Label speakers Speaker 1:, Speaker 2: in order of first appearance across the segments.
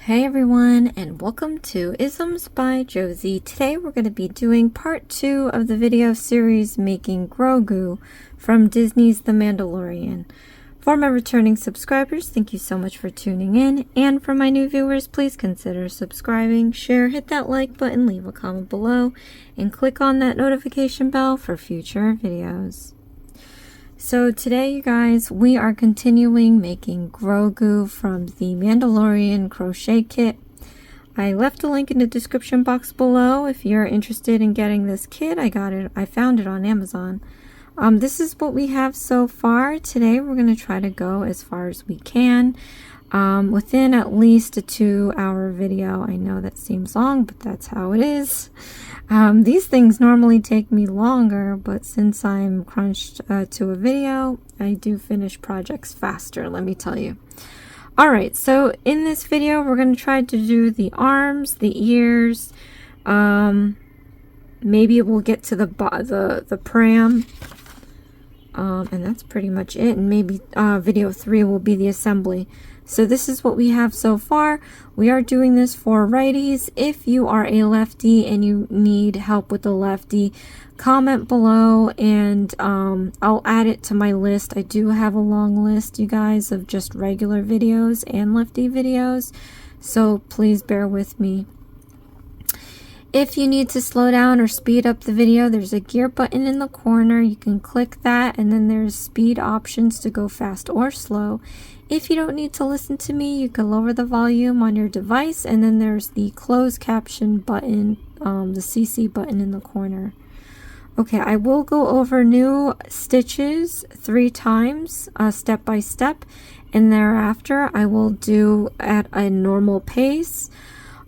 Speaker 1: Hey everyone, and welcome to Isms by Josie. Today we're going to be doing part 2 of the video series making Grogu from Disney's The Mandalorian. For my returning subscribers, thank you so much for tuning in, and for my new viewers, please consider subscribing, share, hit that like button, leave a comment below, and click on that notification bell for future videos. So today, you guys, we are continuing making Grogu from the Mandalorian Crochet Kit. I left a link in the description box below if you're interested in getting this kit. I found it on Amazon. This is what we have so far. Today we're going to try to go as far as we can within at least a 2-hour video. I know that seems long, but that's how it is. These things normally take me longer, but since I'm crunched to a video, I do finish projects faster, let me tell you. Alright, so in this video, we're going to try to do the arms, the ears, maybe we'll get to the pram, and that's pretty much it, and maybe video 3 will be the assembly. So this is what we have so far. We are doing this for righties. If you are a lefty and you need help with the lefty, comment below and I'll add it to my list. I do have a long list, you guys, of just regular videos and lefty videos. So please bear with me. If you need to slow down or speed up the video, there's a gear button in the corner. You can click that, and then there's speed options to go fast or slow. If you don't need to listen to me, you can lower the volume on your device, and then there's the closed caption button, the CC button in the corner. Okay, I will go over new stitches 3 times, step by step, and thereafter I will do at a normal pace.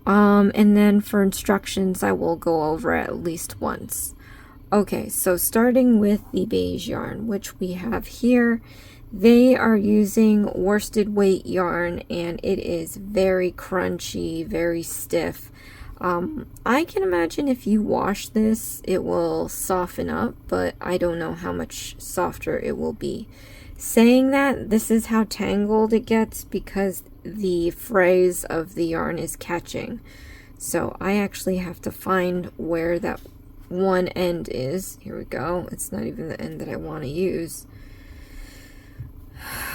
Speaker 1: And then for instructions, I will go over at least once. Okay, so starting with the beige yarn, which we have here, they are using worsted weight yarn, and it is very crunchy, very stiff. I can imagine if you wash this, it will soften up, but I don't know how much softer it will be. Saying that, this is how tangled it gets because the frays of the yarn is catching. So I actually have to find where that one end is. Here we go. It's not even the end that I want to use.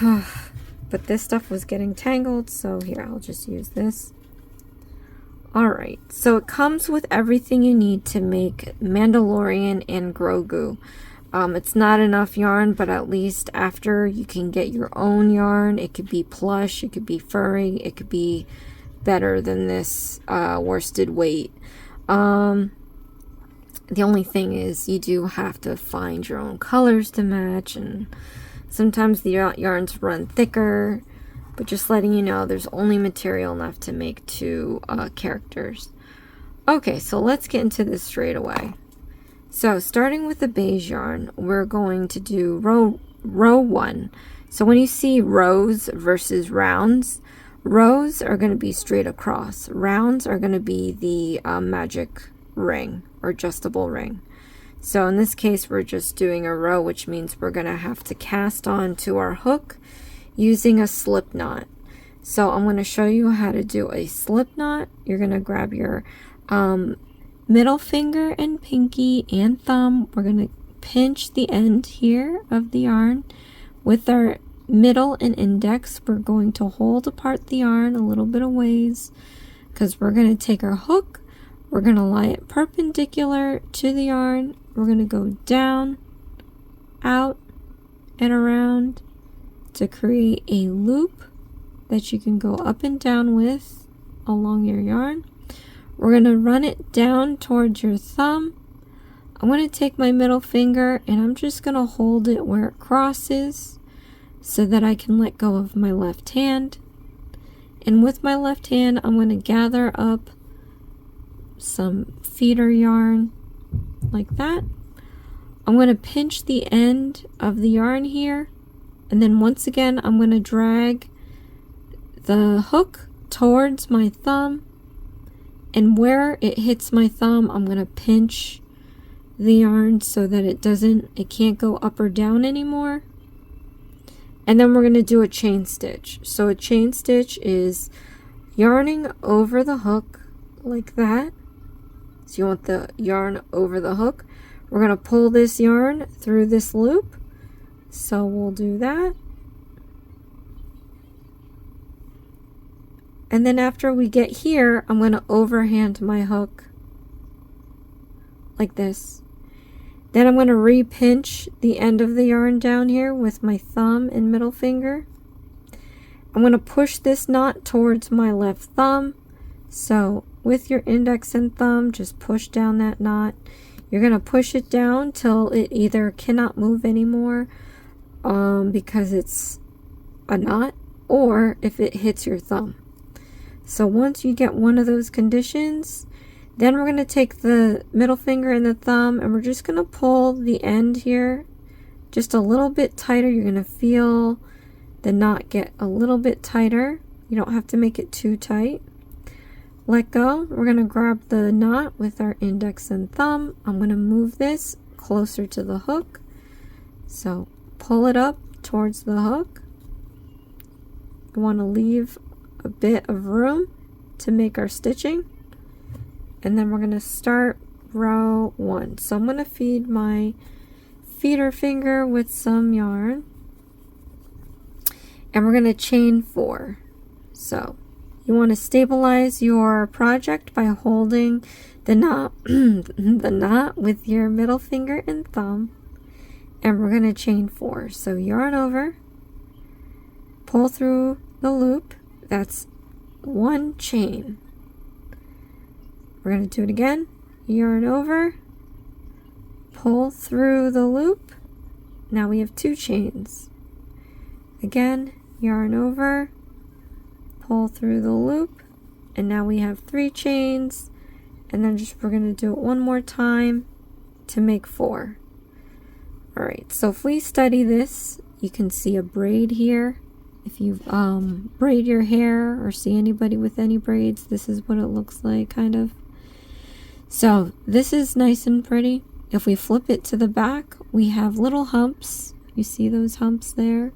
Speaker 1: But this stuff was getting tangled, so here, I'll just use this. Alright, so it comes with everything you need to make Mandalorian and Grogu. It's not enough yarn, but at least after you can get your own yarn. It could be plush, it could be furry, it could be better than this worsted weight. The only thing is you do have to find your own colors to match, and sometimes the yarns run thicker, but just letting you know there's only material enough to make 2 characters. Okay, so let's get into this straight away. So starting with the beige yarn, we're going to do row 1. So when you see rows versus rounds, rows are going to be straight across. Rounds are going to be the magic ring or adjustable ring. So in this case, we're just doing a row, which means we're going to have to cast on to our hook using a slip knot. So I'm going to show you how to do a slip knot. You're going to grab your middle finger and pinky and thumb. We're going to pinch the end here of the yarn. With our middle and index, we're going to hold apart the yarn a little bit of ways, because we're going to take our hook, we're going to lie it perpendicular to the yarn, we're going to go down, out, and around to create a loop that you can go up and down with along your yarn. We're going to run it down towards your thumb. I'm going to take my middle finger and I'm just going to hold it where it crosses so that I can let go of my left hand. And with my left hand, I'm going to gather up some feeder yarn like that. I'm going to pinch the end of the yarn here. And then once again, I'm going to drag the hook towards my thumb. And where it hits my thumb, I'm going to pinch the yarn so that it can't go up or down anymore. And then we're going to do a chain stitch. So a chain stitch is yarning over the hook like that. So you want the yarn over the hook. We're going to pull this yarn through this loop. So we'll do that. And then after we get here, I'm going to overhand my hook like this. Then I'm going to re-pinch the end of the yarn down here with my thumb and middle finger. I'm going to push this knot towards my left thumb. So with your index and thumb, just push down that knot. You're going to push it down till it either cannot move anymore because it's a knot, or if it hits your thumb. So once you get one of those conditions, then we're going to take the middle finger and the thumb, and we're just going to pull the end here just a little bit tighter. You're going to feel the knot get a little bit tighter. You don't have to make it too tight. Let go. We're going to grab the knot with our index and thumb. I'm going to move this closer to the hook. So pull it up towards the hook. We want to leave a bit of room to make our stitching. And then we're going to start row 1. So I'm going to feed my feeder finger with some yarn. And we're going to chain 4. So you want to stabilize your project by holding the knot, the knot with your middle finger and thumb. And we're going to chain 4. So yarn over, pull through the loop. That's 1 chain. We're going to do it again. Yarn over, pull through the loop. Now we have 2 chains. Again, yarn over, pull through the loop, and now we have 3 chains. And then we're going to do it one more time to make 4. Alright, so if we study this, you can see a braid here. If you braid your hair or see anybody with any braids, this is what it looks like, kind of. So this is nice and pretty. If we flip it to the back, we have little humps. You see those humps there?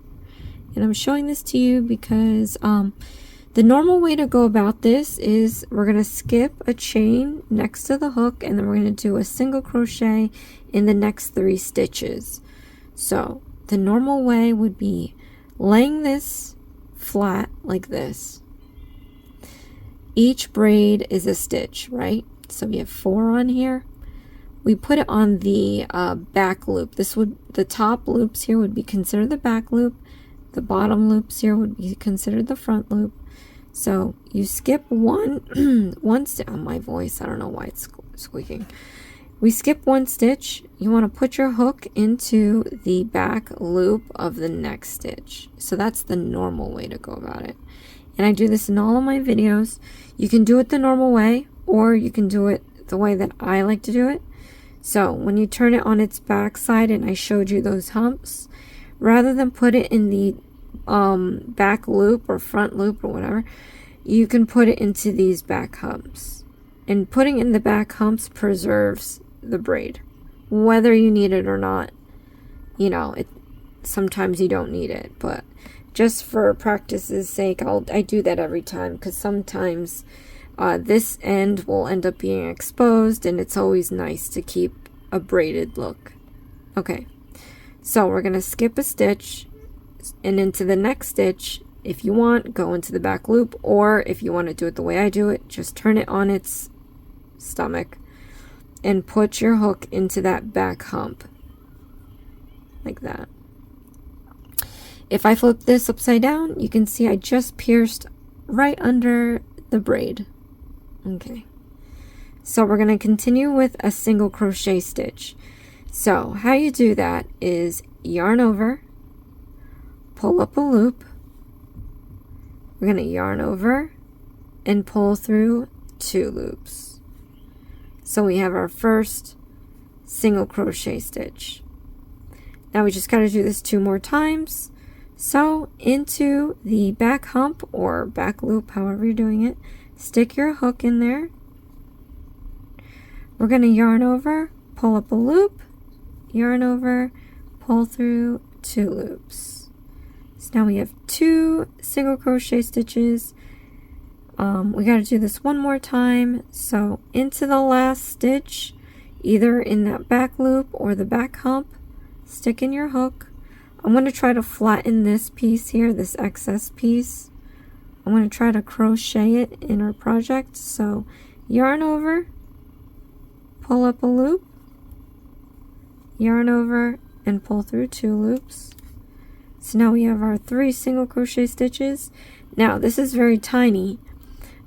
Speaker 1: And I'm showing this to you because the normal way to go about this is we're going to skip a chain next to the hook, and then we're going to do a single crochet in the next 3 stitches. So the normal way would be laying this flat like this. Each braid is a stitch, right? So we have 4 on here. We put it on the back loop. The top loops here would be considered the back loop. The bottom loops here would be considered the front loop. So you skip one stitch. Oh, my voice, I don't know why it's squeaking. We skip 1 stitch. You want to put your hook into the back loop of the next stitch. So that's the normal way to go about it. And I do this in all of my videos. You can do it the normal way, or you can do it the way that I like to do it. So when you turn it on its back side, and I showed you those humps, rather than put it in the back loop or front loop or whatever, you can put it into these back humps. And putting in the back humps preserves the braid, whether you need it or not. You know, sometimes you don't need it, but just for practice's sake, I do that every time, because sometimes this end will end up being exposed, and it's always nice to keep a braided look. Okay, so we're going to skip a stitch, and into the next stitch, if you want, go into the back loop, or if you want to do it the way I do it, just turn it on its stomach and put your hook into that back hump like that. If I flip this upside down, you can see I just pierced right under the braid. Okay, so we're going to continue with a single crochet stitch. So how you do that is yarn over, pull up a loop. We're going to yarn over and pull through 2 loops. So we have our first single crochet stitch. Now we just got to do this 2 more times. So into the back hump or back loop, however you're doing it, stick your hook in there. We're going to yarn over, pull up a loop, yarn over, pull through 2 loops. So now we have 2 single crochet stitches We got to do this one more time. So into the last stitch, either in that back loop or the back hump, stick in your hook. I'm going to try to flatten this piece here, this excess piece. I'm going to try to crochet it in our project. So yarn over, pull up a loop, yarn over, and pull through 2 loops. So now we have our 3 single crochet stitches. Now this is very tiny,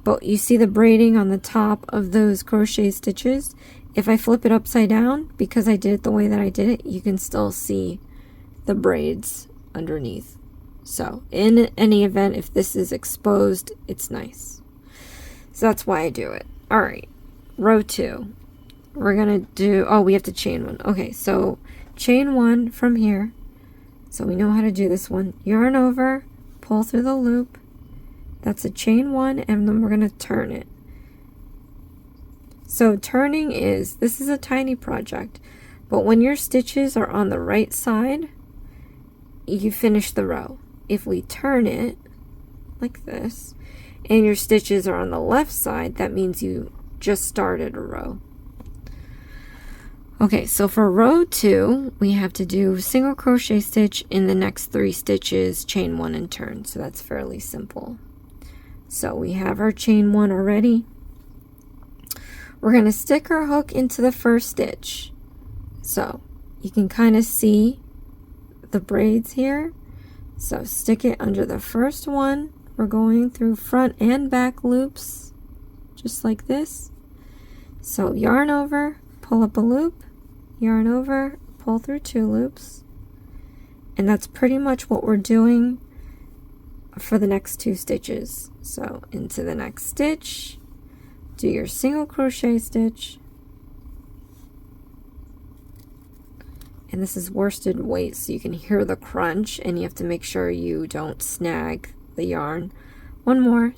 Speaker 1: but you see the braiding on the top of those crochet stitches. If I flip it upside down, because I did it the way that I did it, you can still see the braids underneath. So in any event, if this is exposed, it's nice. So that's why I do it. All right, row 2. We're gonna do, oh, we have to chain 1. Okay, so chain 1 from here. So we know how to do this one. Yarn over, pull through the loop. That's a chain 1, and then we're gonna turn it. So turning is, this is a tiny project, but when your stitches are on the right side, you finish the row. If we turn it like this, and your stitches are on the left side, that means you just started a row. Okay, so for row 2, we have to do single crochet stitch in the next 3 stitches, chain 1 and turn. So that's fairly simple. So we have our chain 1 already. We're going to stick our hook into the first stitch. So you can kind of see the braids here. So stick it under the first one. We're going through front and back loops, just like this. So yarn over, pull up a loop, yarn over, pull through 2 loops. And that's pretty much what we're doing for the next 2 stitches. So into the next stitch, do your single crochet stitch, and this is worsted weight, so you can hear the crunch, and you have to make sure you don't snag the yarn. One more,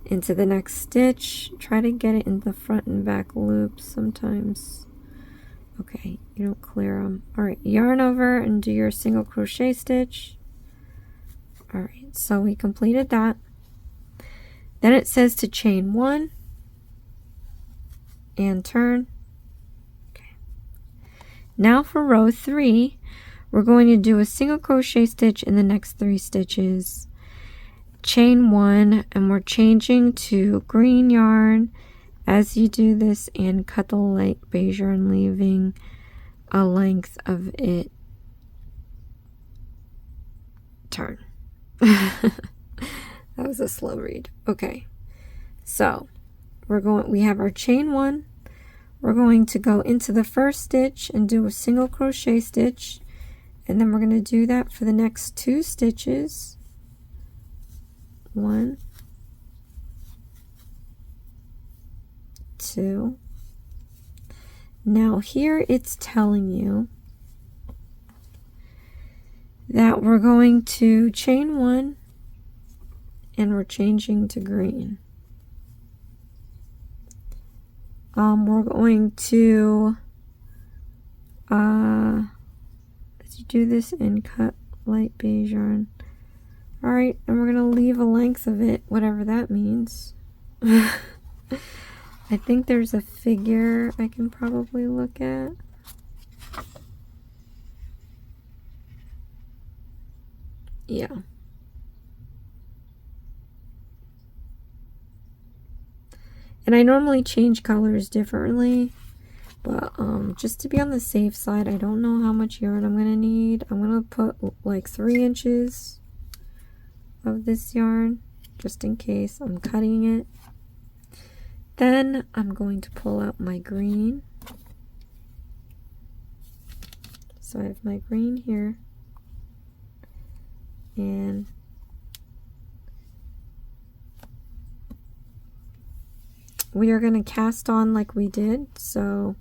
Speaker 1: into the next stitch, try to get it in the front and back loops. Sometimes, okay, you don't clear them. All right, yarn over and do your single crochet stitch. All right, so we completed that. Then it says to chain 1 and turn. Okay. Now for row 3, we're going to do a single crochet stitch in the next 3 stitches, chain 1, and we're changing to green yarn as you do this, and cut the light beige yarn, leaving a length of it. Turn. That was a slow read. Okay, so we have our chain 1. We're going to go into the first stitch and do a single crochet stitch, and then we're going to do that for the next 2 stitches. 1, 2. Now here it's telling you that we're going to chain 1 and we're changing to green. We're going to do this and cut light beige yarn. All right, and we're gonna leave a length of it, whatever that means. I think there's a figure I can probably look at. Yeah. And I normally change colors differently, but just to be on the safe side, I don't know how much yarn I'm gonna need. I'm gonna put like 3 inches of this yarn, just in case I'm cutting it. Then I'm going to pull out my green. So I have my green here, and we are going to cast on like we did. So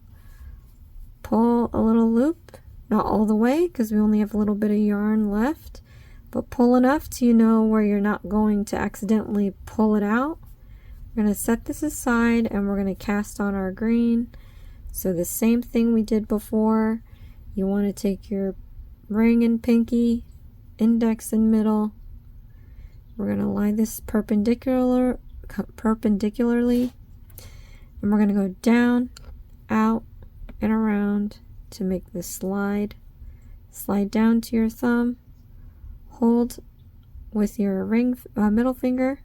Speaker 1: pull a little loop, not all the way because we only have a little bit of yarn left, but pull enough to you know where you're not going to accidentally pull it out. We're going to set this aside and we're going to cast on our green. So the same thing we did before. You want to take your ring and pinky, index and middle, We're going to lie this perpendicularly, and we're going to go down, out, and around to make this slide. Slide down to your thumb, hold with your middle finger,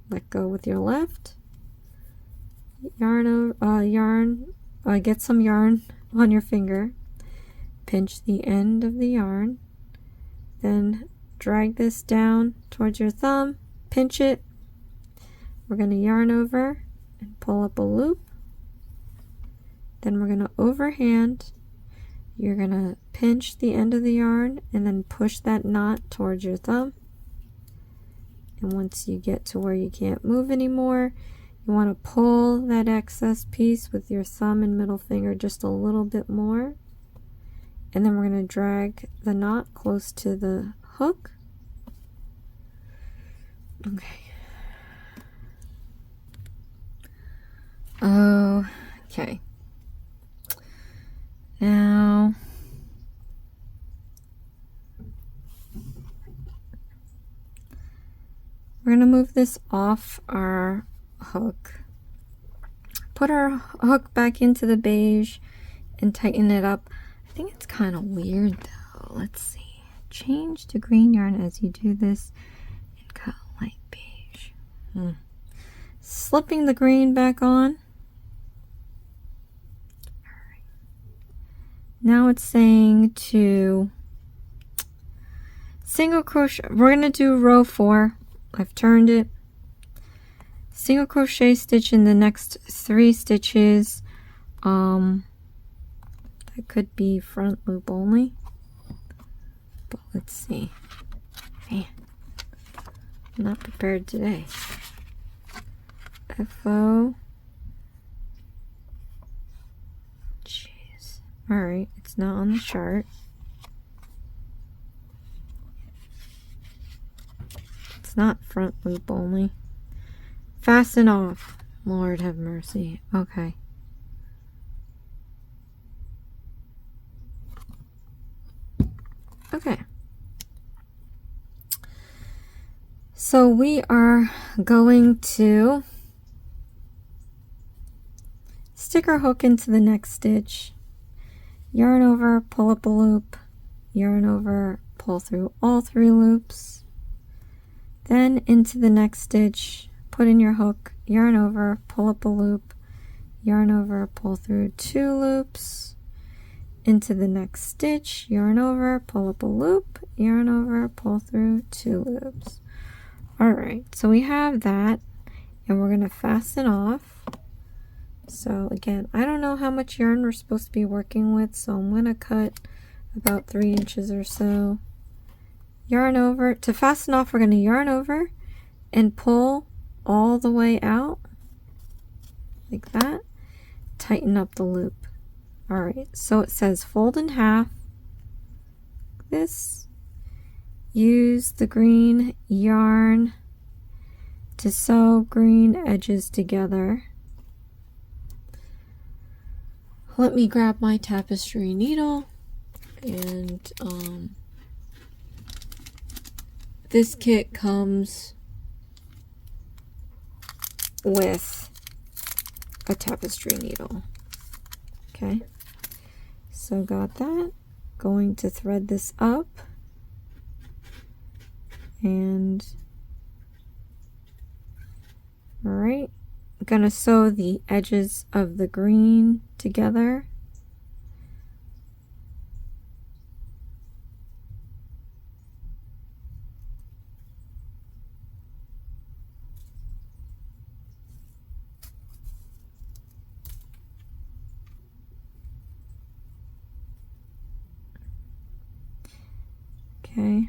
Speaker 1: let go with your left, get some yarn on your finger, pinch the end of the yarn, then drag this down towards your thumb, pinch it. We're going to yarn over and pull up a loop. Then we're going to overhand. You're going to pinch the end of the yarn and then push that knot towards your thumb. And once you get to where you can't move anymore, you want to pull that excess piece with your thumb and middle finger just a little bit more. And then we're going to drag the knot close to the hook. Okay. Okay. Now, we're going to move this off our hook. Put our hook back into the beige and tighten it up. I think it's kind of weird though. Let's see. Change to green yarn as you do this and cut light beige. Slipping the green back on. Now it's saying to single crochet. We're going to do row 4. I've turned it. Single crochet stitch in the next 3 stitches. That could be front loop only. But let's see. Man, I'm not prepared today. FO. Alright, it's not on the chart. It's not front loop only. Fasten off. Lord have mercy. Okay. Okay. So we are going to stick our hook into the next stitch. Yarn over, pull up a loop, yarn over, pull through all 3 loops, then into the next stitch, put in your hook, yarn over, pull up a loop, yarn over, pull through 2 loops, into the next stitch, yarn over, pull up a loop, yarn over, pull through 2 loops. Alright, so we have that, and we're going to fasten off. So again, I don't know how much yarn we're supposed to be working with, so I'm going to cut about 3 inches or so. Yarn over. To fasten off, we're going to yarn over and pull all the way out like that. Tighten up the loop. Alright, so it says fold in half. This. Use the green yarn to sew green edges together. Let me grab my tapestry needle, and this kit comes with a tapestry needle. Okay, so got that. Going to thread this up, and all right. I'm gonna sew the edges of the green together. Okay.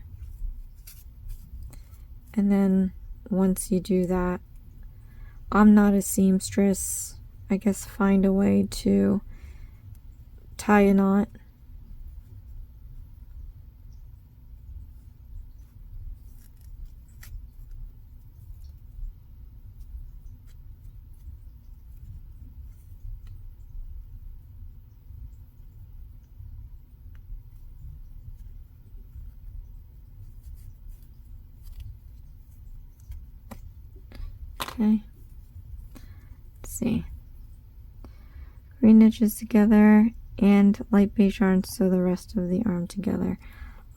Speaker 1: And then once you do that, I'm not a seamstress. I guess find a way to tie a knot. Okay. Let's see. Green edges together and light beige yarn sew the rest of the arm together.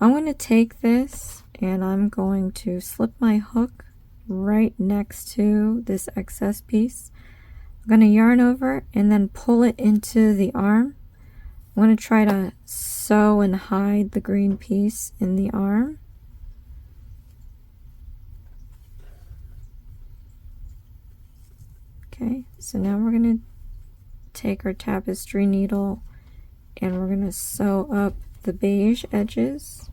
Speaker 1: I'm going to take this and I'm going to slip my hook right next to this excess piece. I'm going to yarn over and then pull it into the arm. I'm going to try to sew and hide the green piece in the arm. Okay, so now we're going to take our tapestry needle and we're going to sew up the beige edges.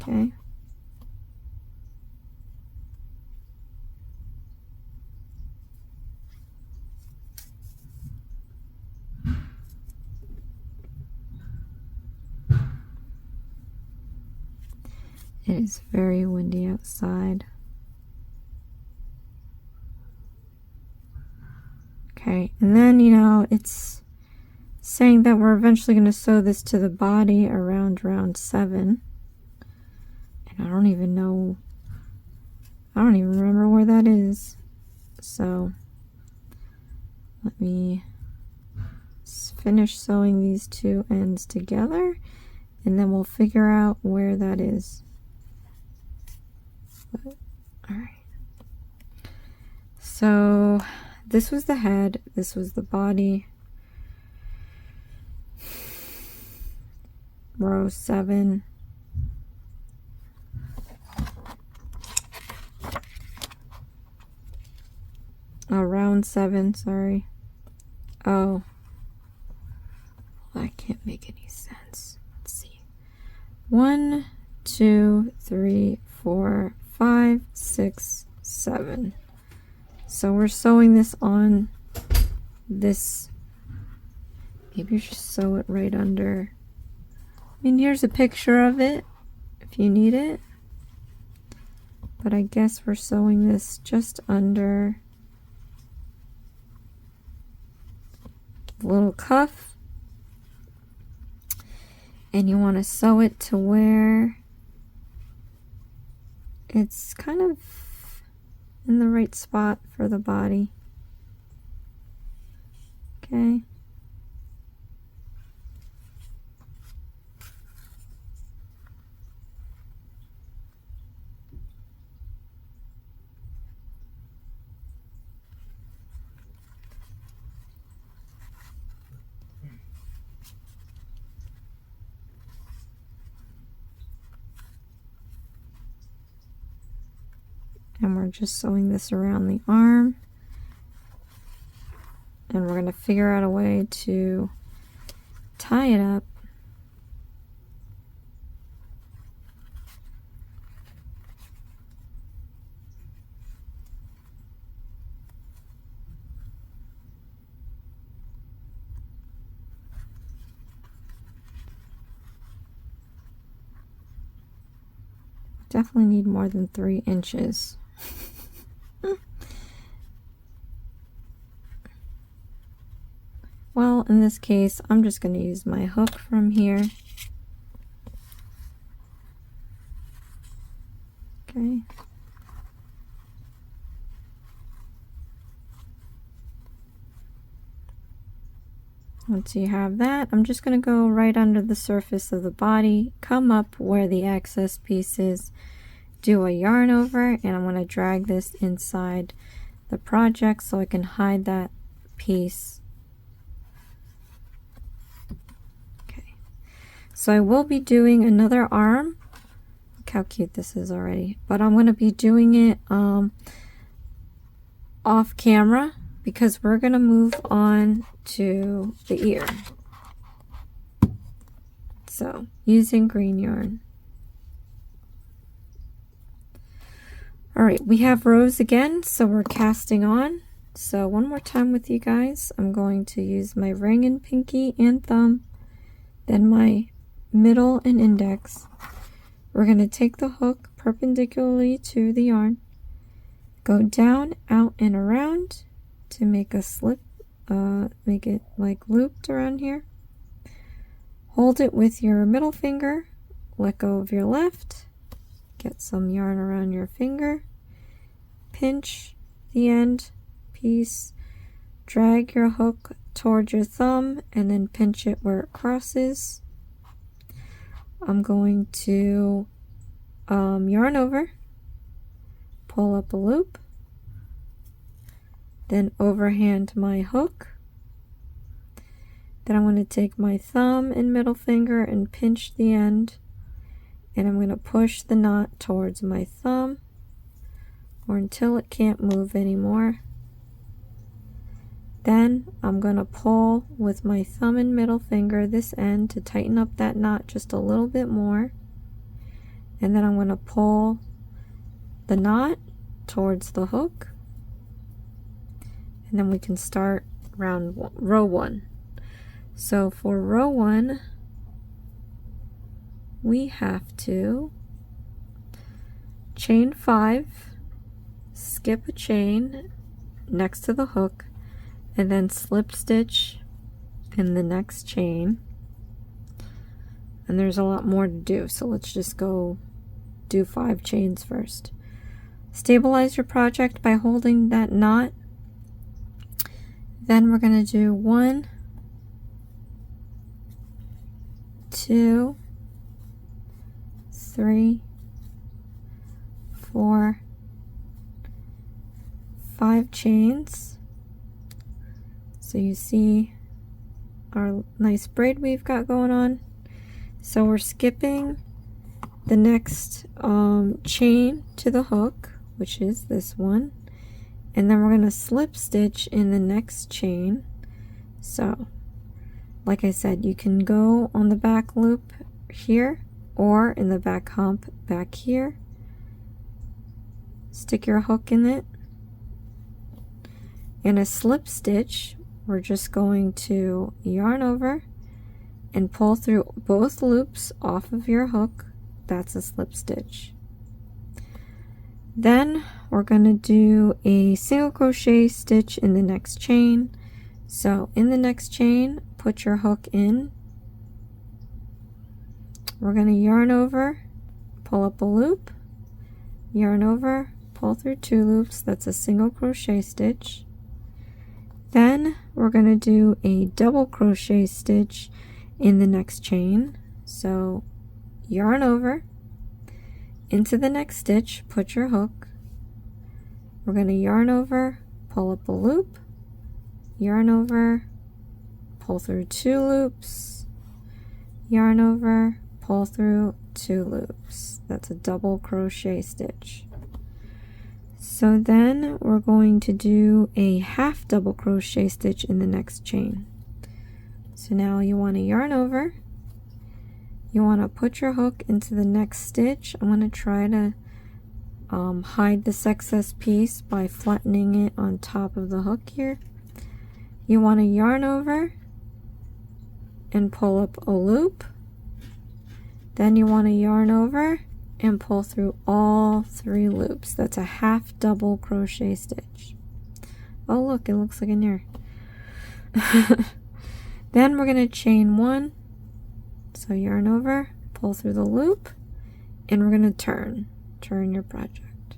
Speaker 1: Okay. It is very windy outside. Okay, and then, you know, it's saying that we're eventually going to sew this to the body around round 7. And I don't even remember where that is. So, let me finish sewing these two ends together, and then we'll figure out where that is. But, all right. So this was the head, this was the body. Row 7. Oh, round 7, sorry. Oh. That can't make any sense. Let's see. 1, 2, 3, 4, 5, 6, 7. So we're sewing this on this. Maybe you should sew it right under. I mean, here's a picture of it if you need it. But I guess we're sewing this just under the little cuff. And you want to sew it to where it's kind of in the right spot for the body. Okay. And we're just sewing this around the arm. And we're going to figure out a way to tie it up. Definitely need more than 3 inches. Well, in this case, I'm just going to use my hook from here. Okay. Once you have that, I'm just going to go right under the surface of the body, come up where the excess piece is, do a yarn over, and I'm going to drag this inside the project so I can hide that piece. Okay, so I will be doing another arm. Look how cute this is already, but I'm going to be doing it off camera because we're going to move on to the ear. So using green yarn. Alright, we have rows again, so we're casting on. So one more time with you guys, I'm going to use my ring and pinky and thumb, then my middle and index. We're going to take the hook perpendicularly to the yarn, go down, out, and around to make a slip, make it like looped around here. Hold it with your middle finger, let go of your left, get some yarn around your finger, pinch the end piece, drag your hook towards your thumb, and then pinch it where it crosses. I'm going to yarn over, pull up a loop, then overhand my hook. Then I'm going to take my thumb and middle finger and pinch the end, and I'm going to push the knot towards my thumb or until it can't move anymore. Then I'm going to pull with my thumb and middle finger this end to tighten up that knot just a little bit more, and then I'm going to pull the knot towards the hook, and then we can start row 1. So for row 1, we have to chain 5, skip a chain next to the hook, and then slip stitch in the next chain. And there's a lot more to do, so let's just go do 5 chains first. Stabilize your project by holding that knot. Then we're going to do 1, 2, 3, 4, 5 chains. So you see our nice braid we've got going on. So we're skipping the next chain to the hook, which is this one, and then we're going to slip stitch in the next chain. So like I said, you can go on the back loop here or in the back hump back here. Stick your hook in it. In a slip stitch, we're just going to yarn over and pull through both loops off of your hook. That's a slip stitch. Then we're going to do a single crochet stitch in the next chain. So in the next chain, put your hook in. We're going to yarn over, pull up a loop, yarn over, pull through 2 loops. That's a single crochet stitch. Then we're going to do a double crochet stitch in the next chain. So yarn over, into the next stitch, put your hook. We're going to yarn over, pull up a loop, yarn over, pull through 2 loops, yarn over, pull through 2 loops. That's a double crochet stitch. So then we're going to do a half double crochet stitch in the next chain. So now you want to yarn over, you want to put your hook into the next stitch. I'm going to try to hide this excess piece by flattening it on top of the hook here. You want to yarn over and pull up a loop. Then you want to yarn over and pull through all 3 loops. That's a half double crochet stitch. Oh look, it looks like an ear. Then we're going to chain 1. So yarn over, pull through the loop, and we're going to turn your project.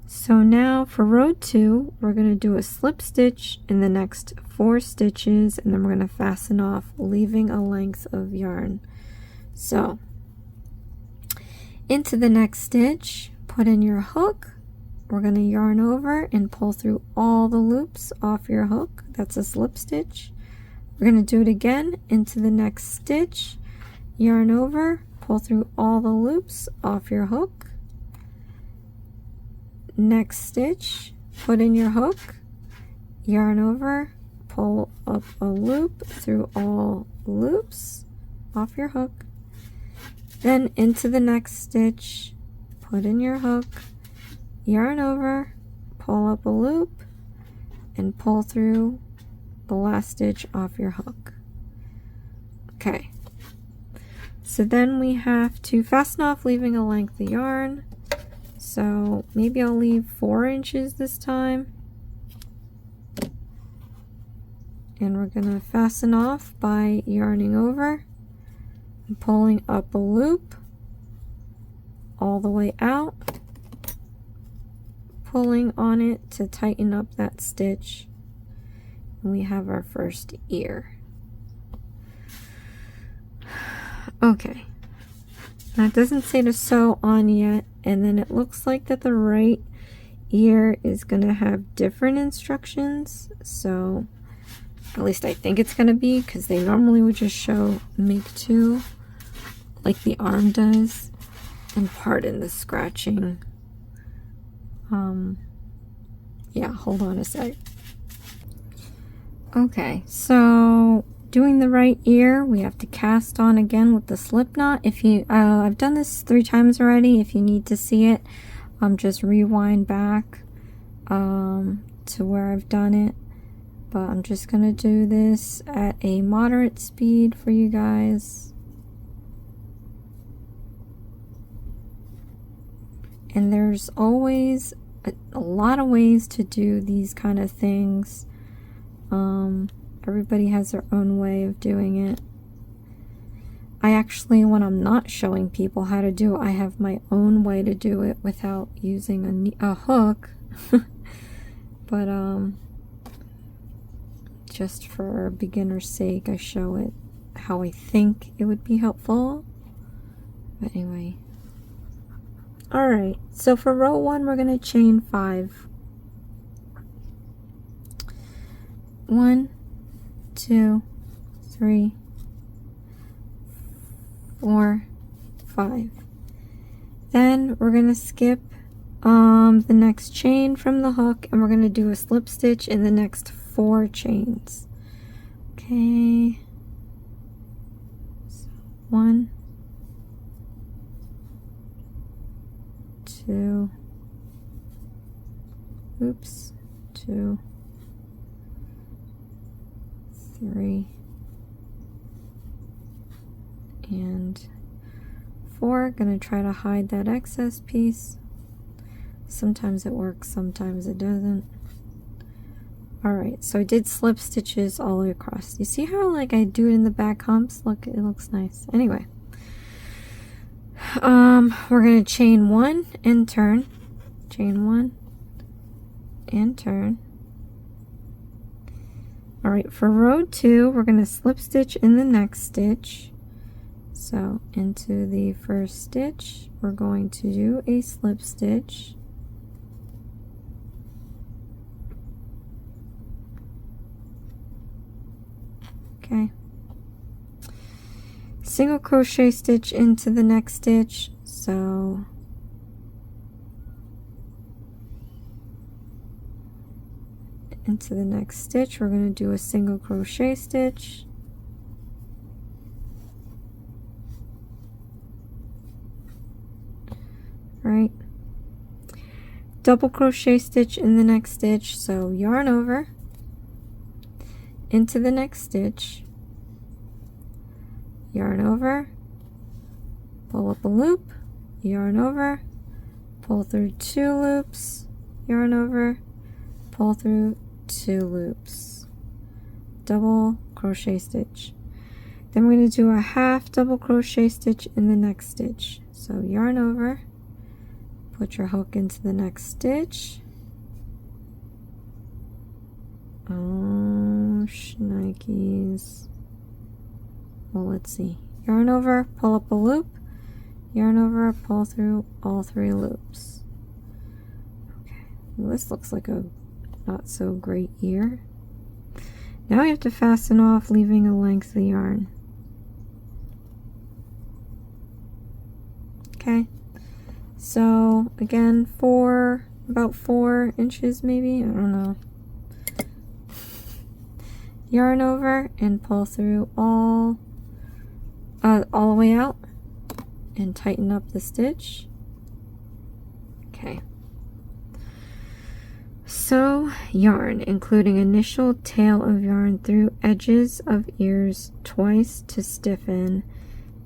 Speaker 1: So now for row 2, we're going to do a slip stitch in the next 4 stitches, and then we're going to fasten off, leaving a length of yarn. So into the next stitch, put in your hook. We're going to yarn over and pull through all the loops off your hook. That's a slip stitch. We're going to do it again into the next stitch, yarn over, pull through all the loops off your hook. Next stitch, put in your hook, yarn over, pull up a loop through all loops off your hook. Then into the next stitch, put in your hook, yarn over, pull up a loop, and pull through the last stitch off your hook. Okay, so then we have to fasten off, leaving a length of yarn. So maybe I'll leave 4 inches this time, and we're gonna fasten off by yarning over, pulling up a loop all the way out, pulling on it to tighten up that stitch, and we have our first ear. Okay, now it doesn't say to sew on yet, and then it looks like that the right ear is going to have different instructions, so at least I think it's going to be, because they normally would just show make two like the arm does. And pardon the scratching. Yeah, hold on a sec. Okay, so doing the right ear, we have to cast on again with the slip knot. If you I've done this 3 times already. If you need to see it, just rewind back to where I've done it. But I'm just gonna do this at a moderate speed for you guys. And there's always a lot of ways to do these kind of things. Everybody has their own way of doing it. I actually, when I'm not showing people how to do it, I have my own way to do it without using a hook. But just for beginner's sake, I show it how I think it would be helpful. But anyway. Alright, so for row 1, we're going to chain 5. 1, 2, 3, 4, 5. Then we're going to skip the next chain from the hook, and we're going to do a slip stitch in the next 4 chains. Okay. So 1, 2, oops, 2, 3, and 4. Gonna try to hide that excess piece. Sometimes it works, sometimes it doesn't. Alright, so I did slip stitches all the way across. You see how like I do it in the back humps? Look, it looks nice. Anyway. We're going to chain 1 and turn, chain 1 and turn. Alright, for row 2, we're going to slip stitch in the next stitch. So into the first stitch, we're going to do a slip stitch. Okay. Single crochet stitch into the next stitch. So into the next stitch, we're going to do a single crochet stitch. Right. Double crochet stitch in the next stitch. So yarn over into the next stitch. Yarn over, pull up a loop, yarn over, pull through 2 loops, yarn over, pull through 2 loops, double crochet stitch. Then we're going to do a half double crochet stitch in the next stitch. So yarn over, put your hook into the next stitch. Oh, shnikes. Well, let's see. Yarn over, pull up a loop, yarn over, pull through all 3 loops. Okay, well, this looks like a not so great ear. Now we have to fasten off, leaving a length of yarn. Okay, so again, about 4 inches maybe, I don't know. Yarn over and pull through all the way out and tighten up the stitch. Okay. Sew yarn, including initial tail of yarn through edges of ears twice to stiffen,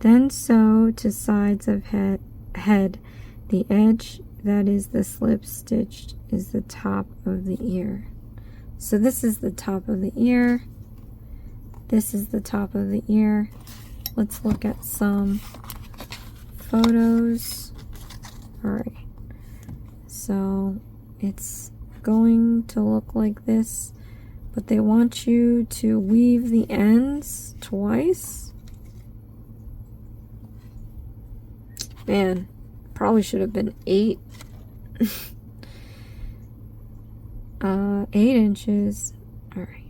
Speaker 1: then sew to sides of head. The edge that is the slip stitched is the top of the ear. So this is the top of the ear. This is the top of the ear. let's look at some photos. Alright, so it's going to look like this, but they want you to weave the ends twice. Man, probably should have been 8. 8 inches. Alright.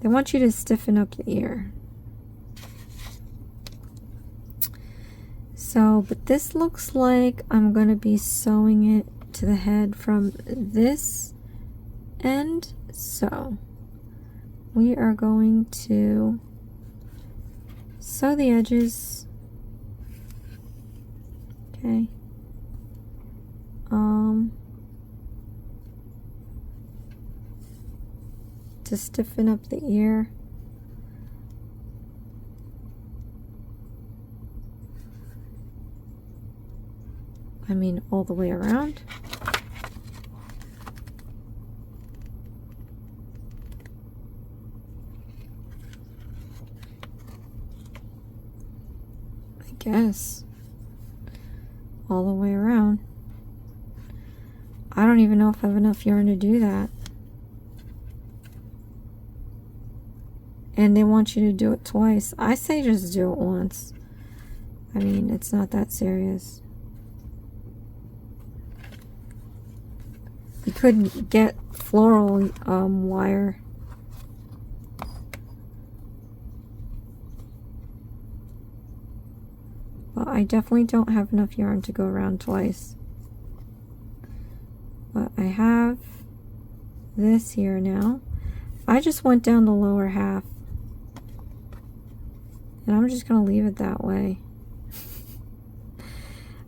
Speaker 1: They want you to stiffen up the ear. So, but this looks like I'm going to be sewing it to the head from this end. So, we are going to sew the edges. Okay. To stiffen up the ear. I mean, all the way around. I guess. All the way around. I don't even know if I have enough yarn to do that. And they want you to do it twice. I say just do it once. I mean, it's not that serious. You could get floral wire. But I definitely don't have enough yarn to go around twice. But I have this here now. I just went down the lower half. And I'm just going to leave it that way.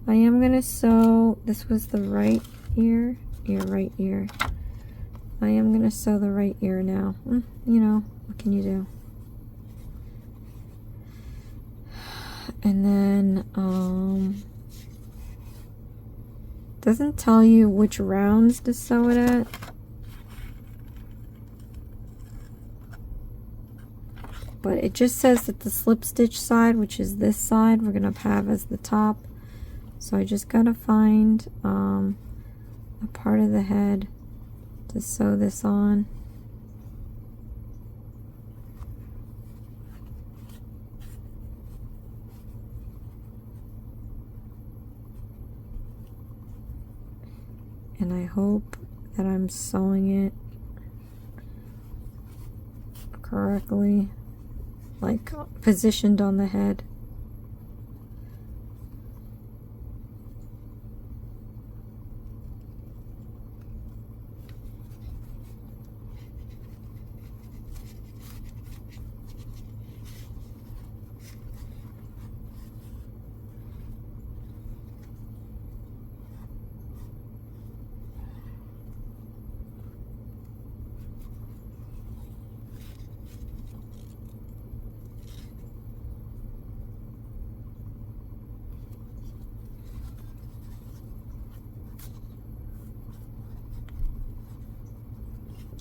Speaker 1: I am going to sew, this was the right ear, right ear. I am going to sew the right ear now. You know, what can you do? And then, doesn't tell you which rounds to sew it at. But it just says that the slip stitch side, which is this side, we're going to have as the top. So I just got to find a part of the head to sew this on. And I hope that I'm sewing it correctly. Like positioned on the head.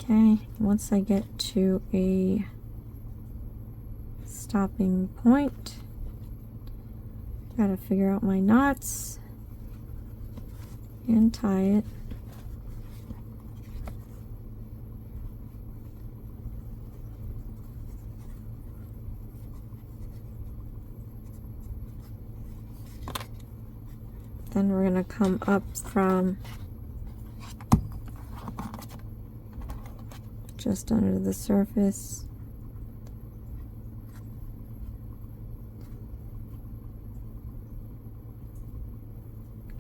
Speaker 1: Okay, once I get to a stopping point, gotta figure out my knots and tie it. Then we're gonna come up from just under the surface.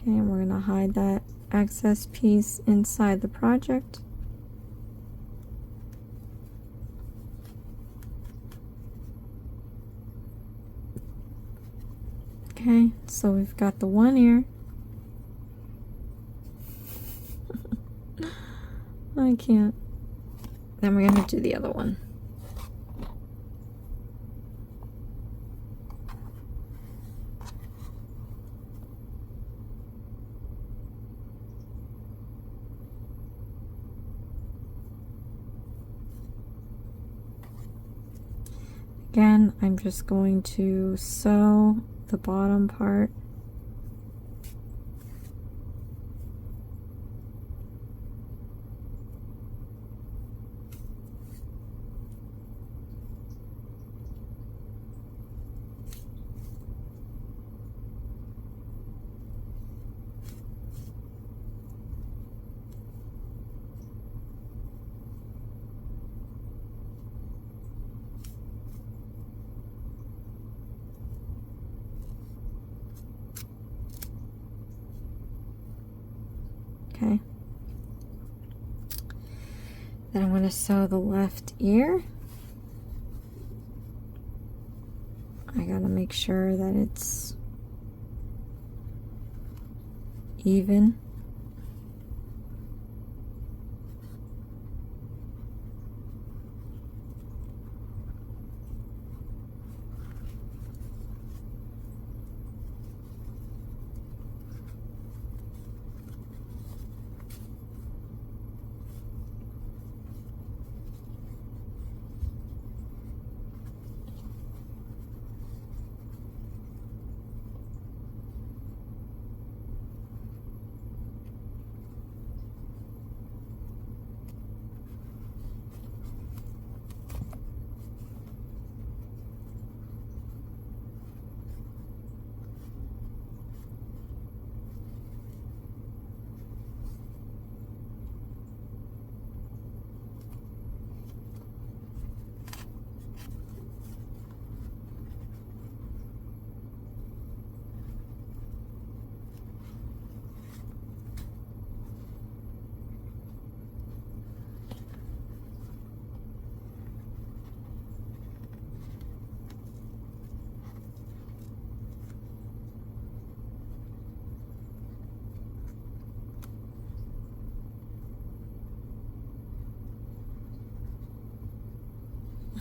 Speaker 1: Okay, and we're going to hide that excess piece inside the project. Okay, so we've got the one ear. I can't. Then we're going to do the other one. again, I'm just going to sew the bottom part. Okay. Then I'm going to sew the left ear. I gotta make sure that it's even.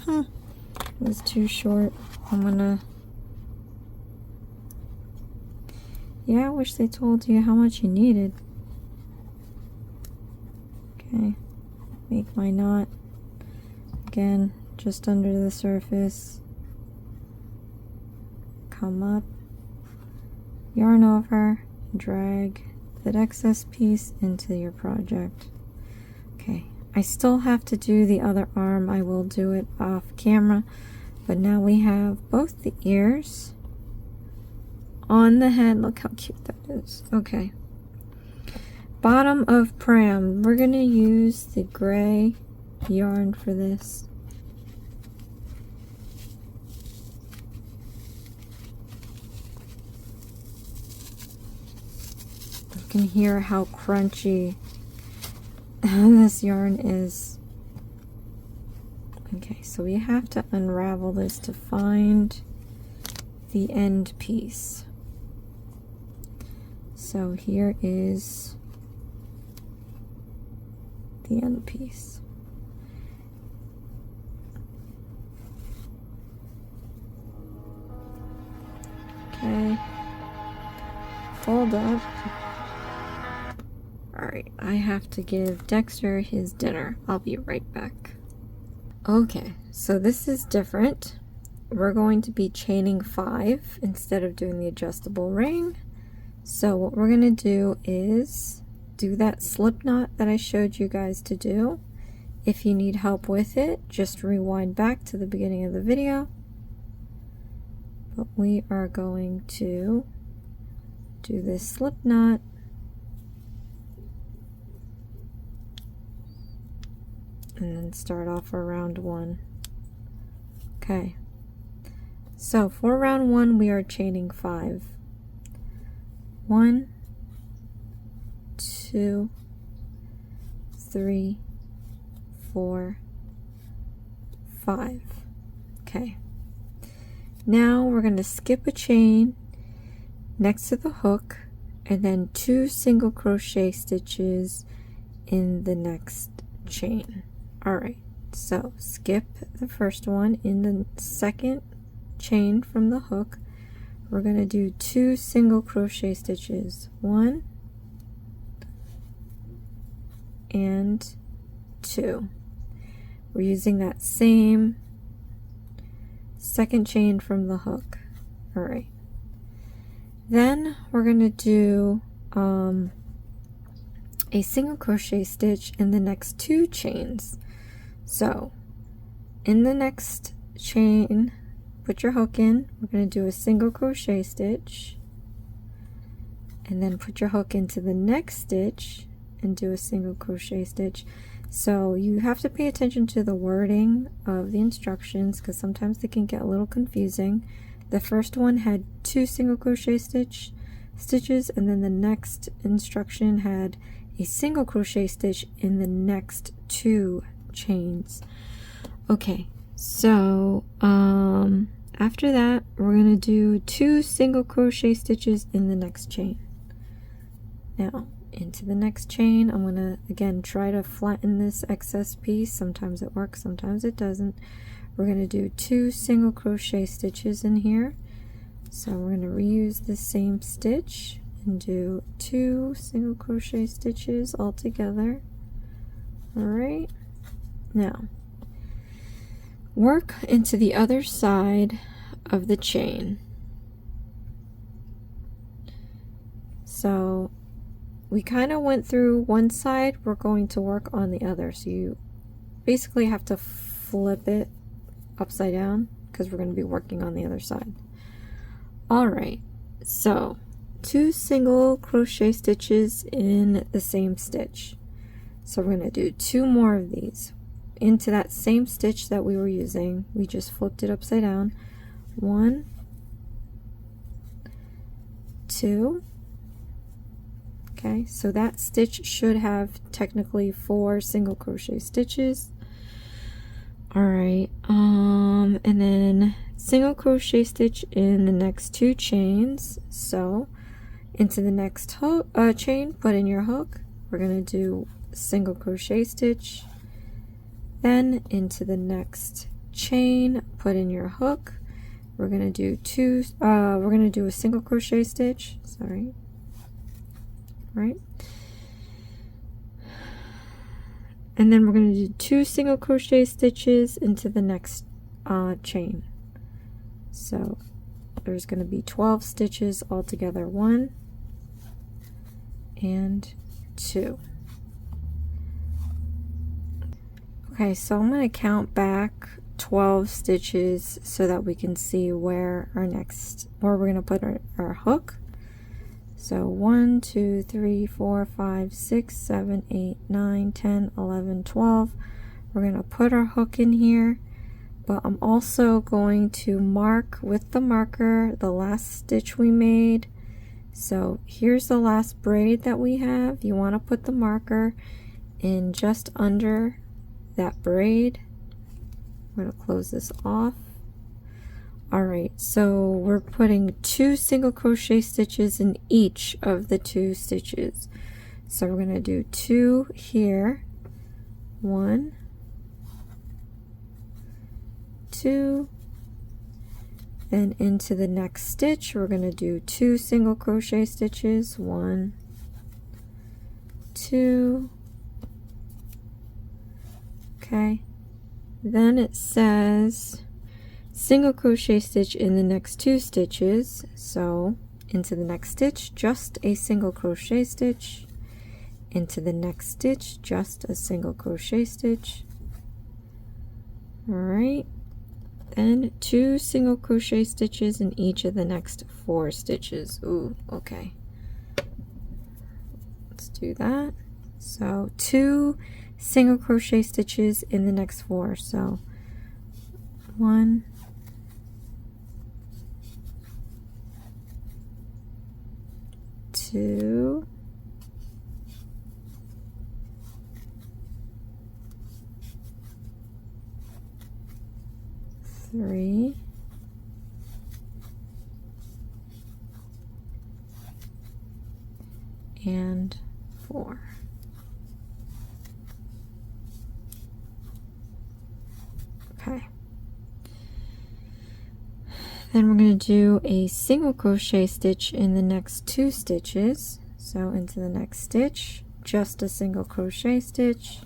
Speaker 1: It was too short. I'm gonna... Yeah, I wish they told you how much you needed. Okay, make my knot. Again, just under the surface. Come up, yarn over, drag that excess piece into your project. Okay, I still have to do the other arm. I will do it off camera, but now we have both the ears on the head. Look how cute that is. Okay, bottom of pram. We're gonna use the gray yarn for this. You can hear how crunchy this yarn is. Okay, so we have to unravel this to find the end piece. So here is the end piece. Okay, fold up. Alright, I have to give Dexter his dinner. I'll be right back. Okay, so this is different. We're going to be chaining 5 instead of doing the adjustable ring. So what we're going to do is do that slip knot that I showed you guys to do. If you need help with it, just rewind back to the beginning of the video. But we are going to do this slip knot. And then start off for round 1. Okay, so for round 1 we are chaining 5. 1, 2, 3, 4, 5. Okay, now we're going to skip a chain next to the hook and then 2 single crochet stitches in the next chain. Alright, so skip the first one. In the second chain from the hook, we're going to do 2 single crochet stitches. 1 and 2. We're using that same second chain from the hook. All right. Then we're going to do a single crochet stitch in the next 2 chains. So in the next chain, put your hook in. We're going to do a single crochet stitch, and then put your hook into the next stitch and do a single crochet stitch. So you have to pay attention to the wording of the instructions, because sometimes they can get a little confusing. The first one had 2 single crochet stitches, and then the next instruction had a single crochet stitch in the next 2 chains. Okay, so after that we're going to do 2 single crochet stitches in the next chain. Now into the next chain, I'm going to again try to flatten this excess piece. Sometimes it works, sometimes it doesn't. We're going to do 2 single crochet stitches in here. So we're going to reuse the same stitch and do 2 single crochet stitches all together. Alright, now work into the other side of the chain. So we kind of went through one side, we're going to work on the other. So you basically have to flip it upside down because we're going to be working on the other side. Alright, so 2 single crochet stitches in the same stitch. So we're going to do 2 more of these into that same stitch that we were using. We just flipped it upside down. 1, 2. Okay, so that stitch should have technically 4 single crochet stitches. Alright, and then single crochet stitch in the next 2 chains. So into the next hook, chain, put in your hook. We're going to do single crochet stitch. Then into the next chain, put in your hook. We're going to do a single crochet stitch. Sorry. Right? And then we're going to do 2 single crochet stitches into the next chain. So there's going to be 12 stitches altogether. 1 and 2. Okay, so I'm going to count back 12 stitches so that we can see where we're going to put our hook. So 1, 2, 3, 4, 5, 6, 7, 8, 9, 10, 11, 12. We're going to put our hook in here, but I'm also going to mark with the marker the last stitch we made. So here's the last braid that we have. You want to put the marker in just under that braid. I'm going to close this off. Alright, so we're putting 2 single crochet stitches in each of the 2 stitches. So we're going to do 2 here, 1, 2, then into the next stitch we're going to do 2 single crochet stitches, 1, 2, okay, then it says single crochet stitch in the next 2 stitches. So into the next stitch, just a single crochet stitch. Into the next stitch, just a single crochet stitch. Alright, then 2 single crochet stitches in each of the next 4 stitches. Ooh, okay, let's do that. So 2 single crochet stitches in the next 4. So 1, 2, 3, and 4. Okay. Then we're going to do a single crochet stitch in the next 2 stitches. So into the next stitch, just a single crochet stitch.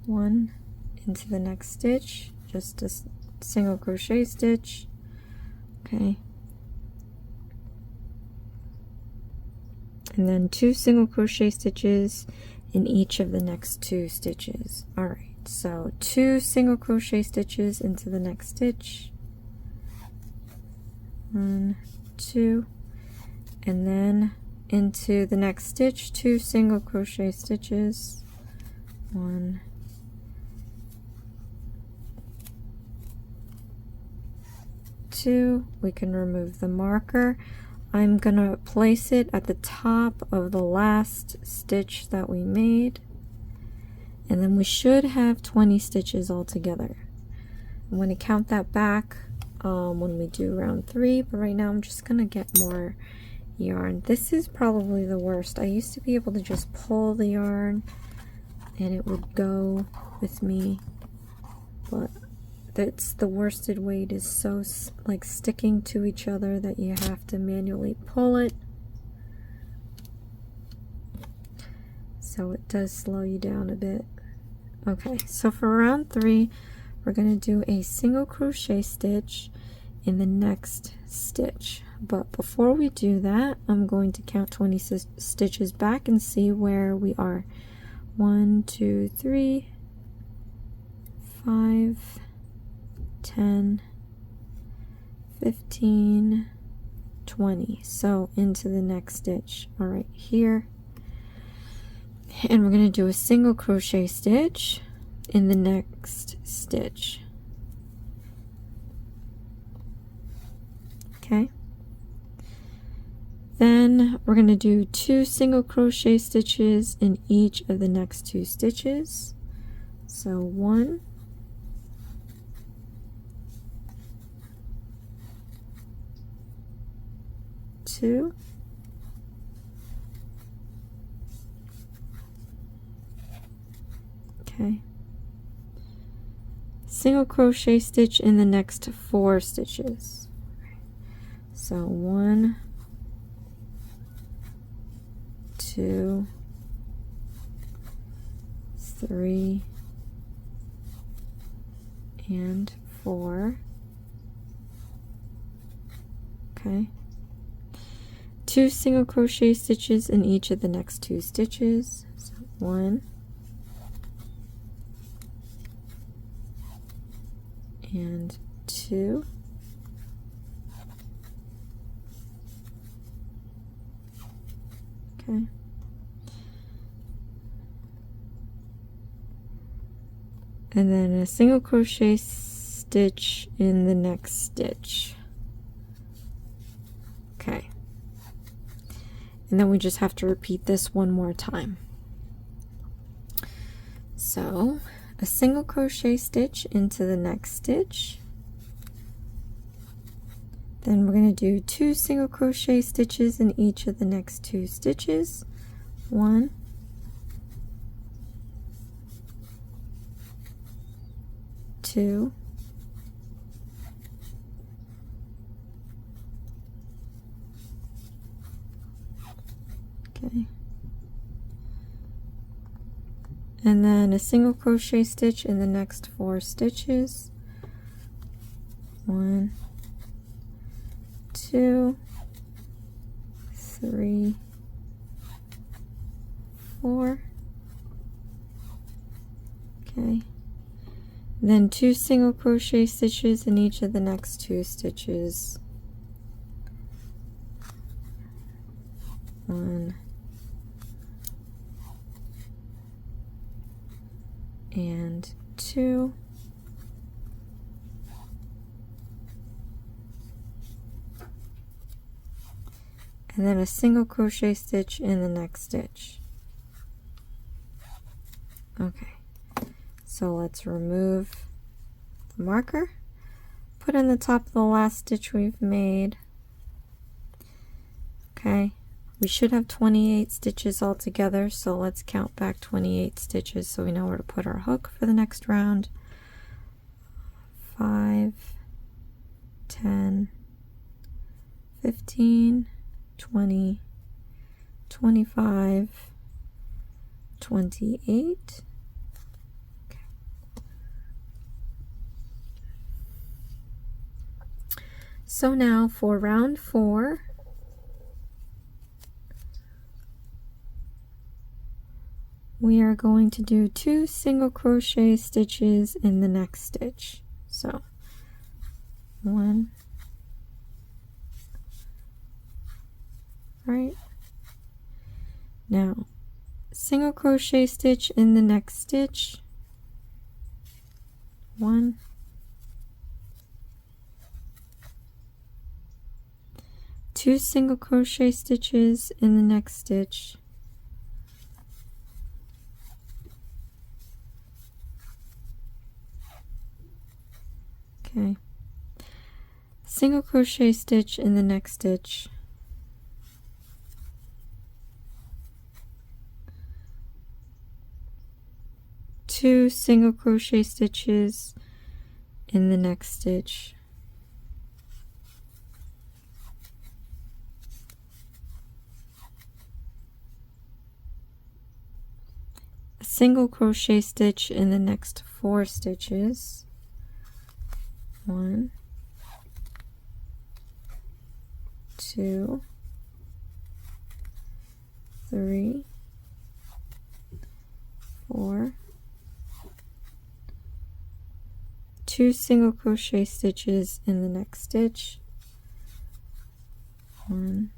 Speaker 1: 1 into the next stitch, just a single crochet stitch. Okay, and then 2 single crochet stitches in each of the next 2 stitches. All right, so 2 single crochet stitches into the next stitch, 1, 2, and then into the next stitch 2 single crochet stitches, 1, 2. We can remove the marker. I'm gonna place it at the top of the last stitch that we made, and then we should have 20 stitches altogether. I'm going to count that back when we do round 3, but right now I'm just gonna get more yarn. This is probably the worst. I used to be able to just pull the yarn and it would go with me, but that's the worsted weight is so like sticking to each other that you have to manually pull it, so it does slow you down a bit. Okay, so for round 3 we're going to do a single crochet stitch in the next stitch, but before we do that I'm going to count 20 stitches back and see where we are. 1, 2, 3, 5, 10, 15, 20. So into the next stitch. All right, here, and we're going to do a single crochet stitch in the next stitch. Okay, then we're going to do 2 single crochet stitches in each of the next 2 stitches. So 1, 2, okay, single crochet stitch in the next 4 stitches. So 1, 2, 3, and 4. Okay, 2 single crochet stitches in each of the next 2 stitches. So 1 and 2. Okay, and then a single crochet stitch in the next stitch. Okay, and then we just have to repeat this one more time. So a single crochet stitch into the next stitch, then we're going to do 2 single crochet stitches in each of the next 2 stitches. 1, 2, okay, and then a single crochet stitch in the next 4 stitches. 1, 2, 3, 4. Okay, then 2 single crochet stitches in each of the next 2 stitches. 1 and 2. And then a single crochet stitch in the next stitch. Okay, so let's remove the marker, put in the top of the last stitch we've made. Okay, we should have 28 stitches altogether, so let's count back 28 stitches so we know where to put our hook for the next round. 5, 10, 15, 20, 25, 28. Okay. So now for round 4, we are going to do 2 single crochet stitches in the next stitch. So 1, right? Now single crochet stitch in the next stitch, 1, 2 single crochet stitches in the next stitch, okay, single crochet stitch in the next stitch, 2 single crochet stitches in the next stitch, a single crochet stitch in the next 4 stitches, 1, 2, 3, 4, 2 single crochet stitches in the next stitch, 1,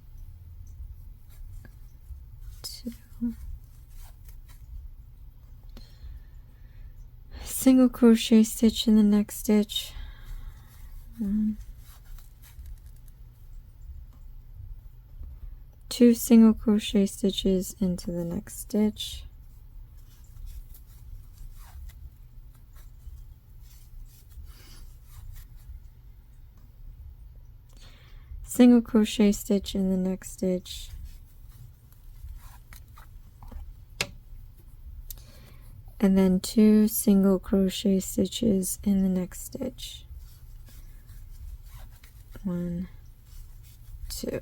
Speaker 1: 2, single crochet stitch in the next stitch, 1, 2 single crochet stitches into the next stitch, single crochet stitch in the next stitch, and then 2 single crochet stitches in the next stitch, 1, 2.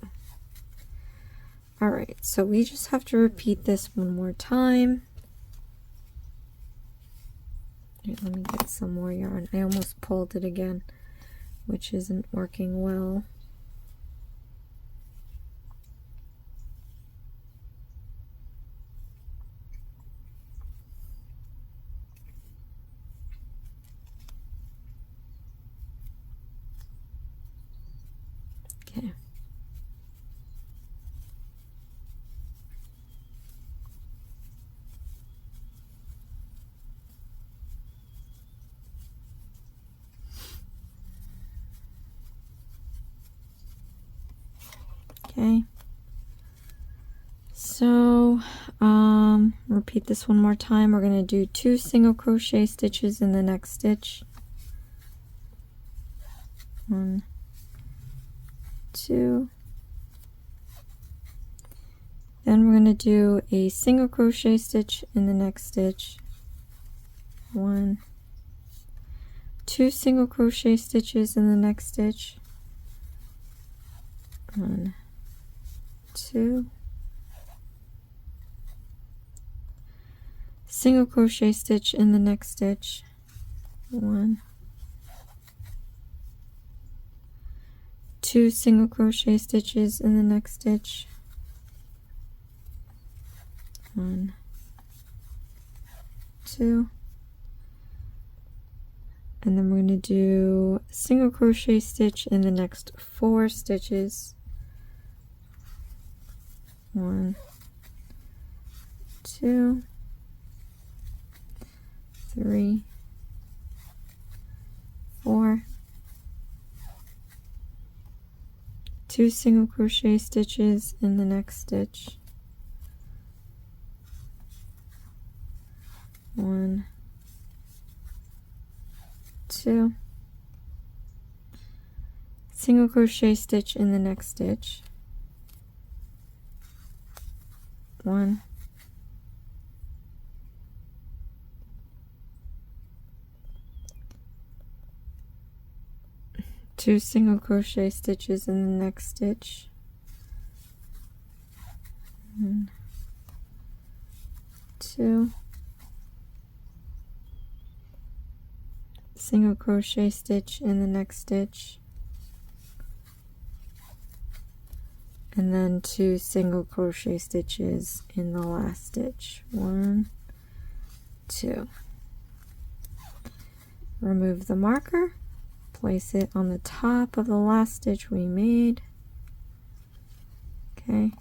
Speaker 1: All right, so we just have to repeat this one more time. Here, let me get some more yarn. I almost pulled it again, which isn't working well. Okay. Okay. So, repeat this one more time. We're going to do 2 single crochet stitches in the next stitch. 1, 2. Then we're going to do a single crochet stitch in the next stitch. 1, 2 single crochet stitches in the next stitch. 1, 2. Single crochet stitch in the next stitch. 1, 2 single crochet stitches in the next stitch. 1, 2. And then we're going to do a single crochet stitch in the next 4 stitches. 1, 2, 3, 4, 2 single crochet stitches in the next stitch. 1, 2, single crochet stitch in the next stitch. 1, 2 single crochet stitches in the next stitch. 1, 2, single crochet stitch in the next stitch. and then 2 single crochet stitches in the last stitch. 1, 2. Remove the marker, place it on the top of the last stitch we made. Okay.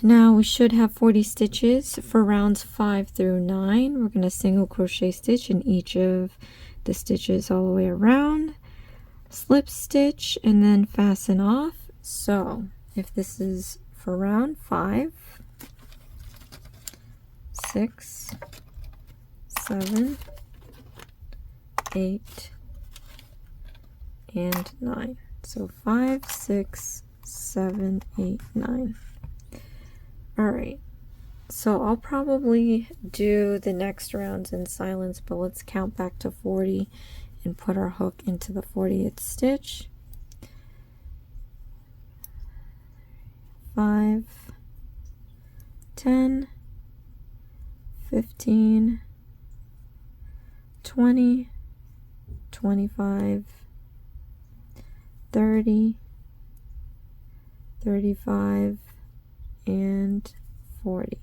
Speaker 1: Now we should have 40 stitches for rounds 5 through 9. We're going to single crochet stitch in each of the stitches all the way around, slip stitch, and then fasten off. So if this is for round 5, 6, 7, 8, and 9. So 5, 6, 7, 8, 9. Alright, so I'll probably do the next rounds in silence, but let's count back to 40 and put our hook into the 40th stitch. 5, 10, 15, 20, 25, 30, 35, and 40.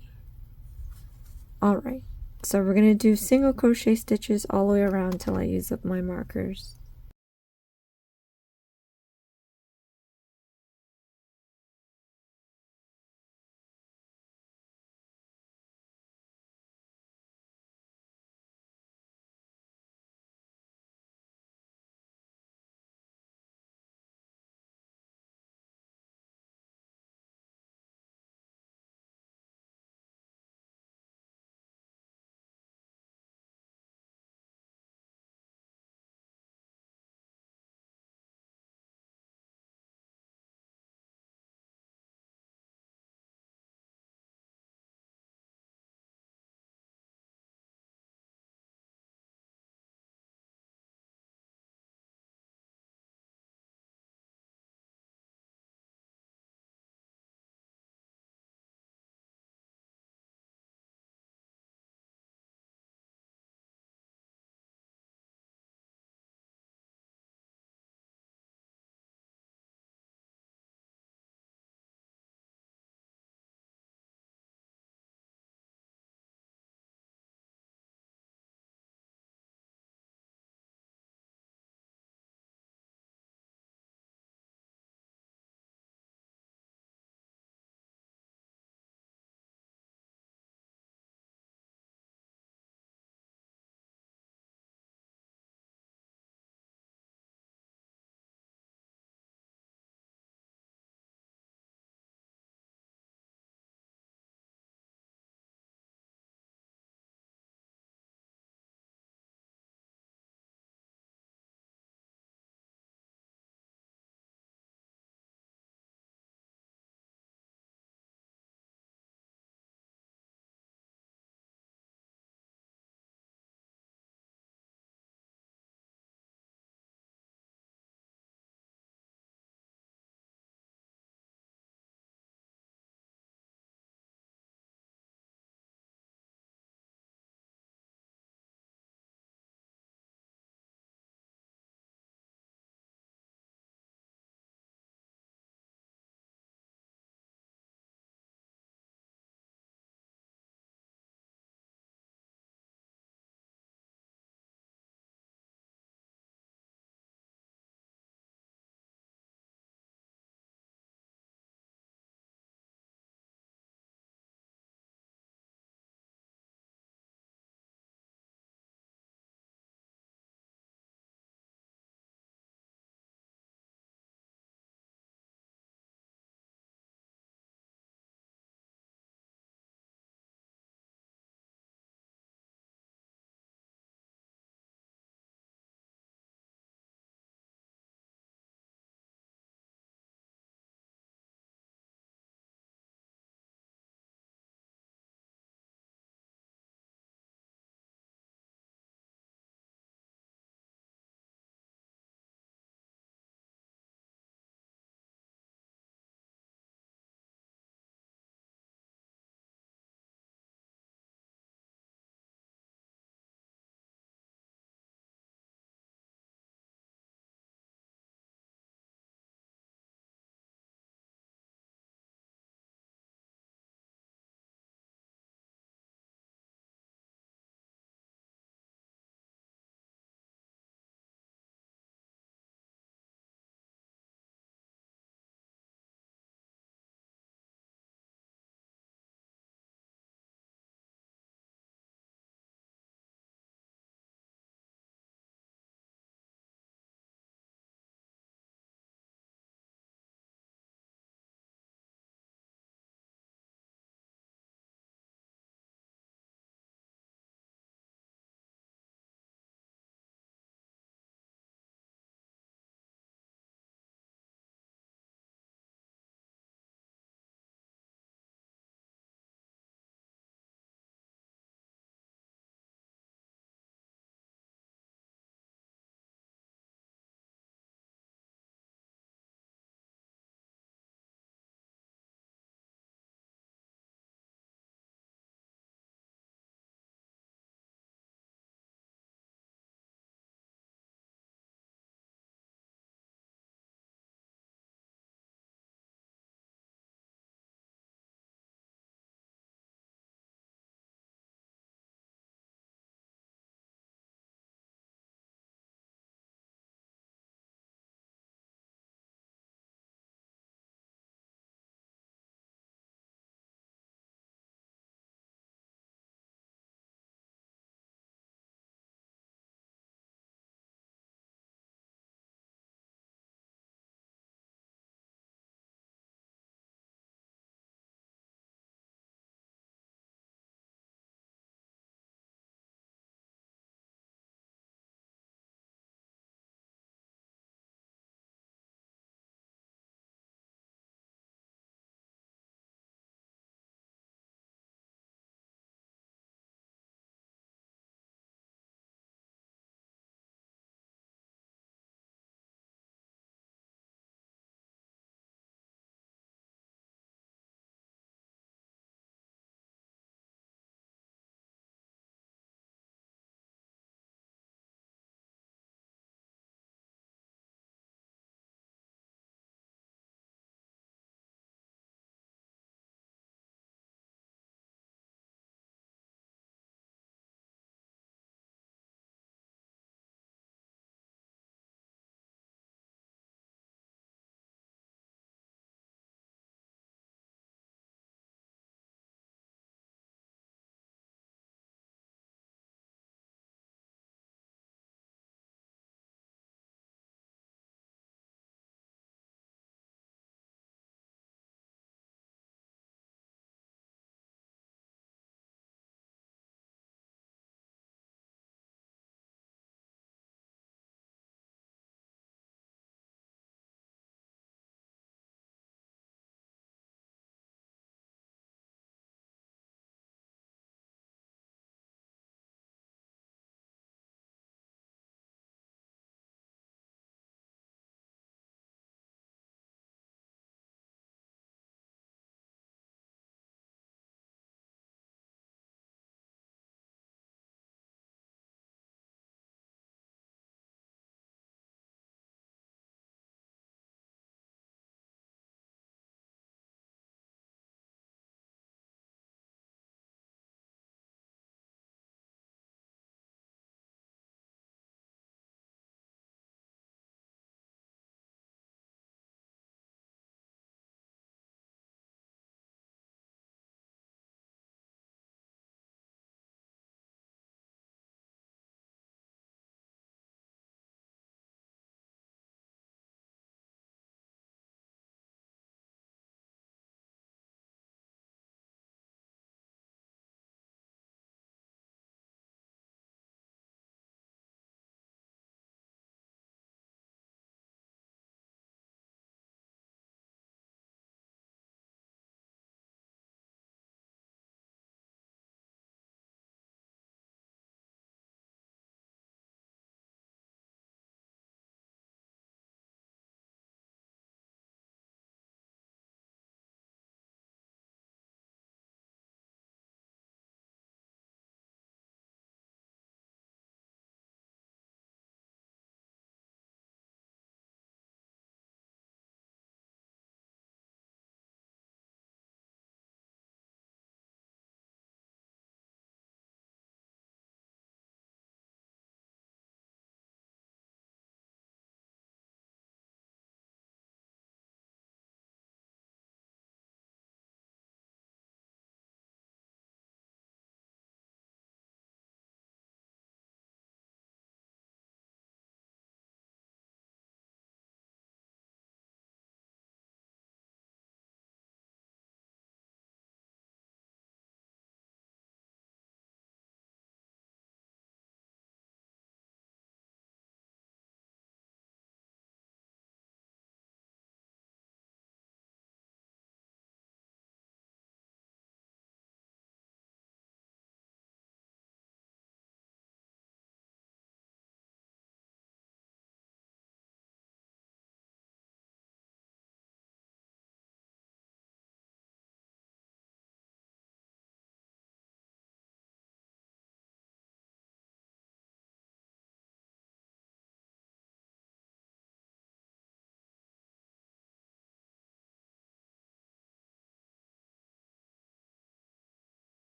Speaker 1: Alright, so we're going to do single crochet stitches all the way around till I use up my markers.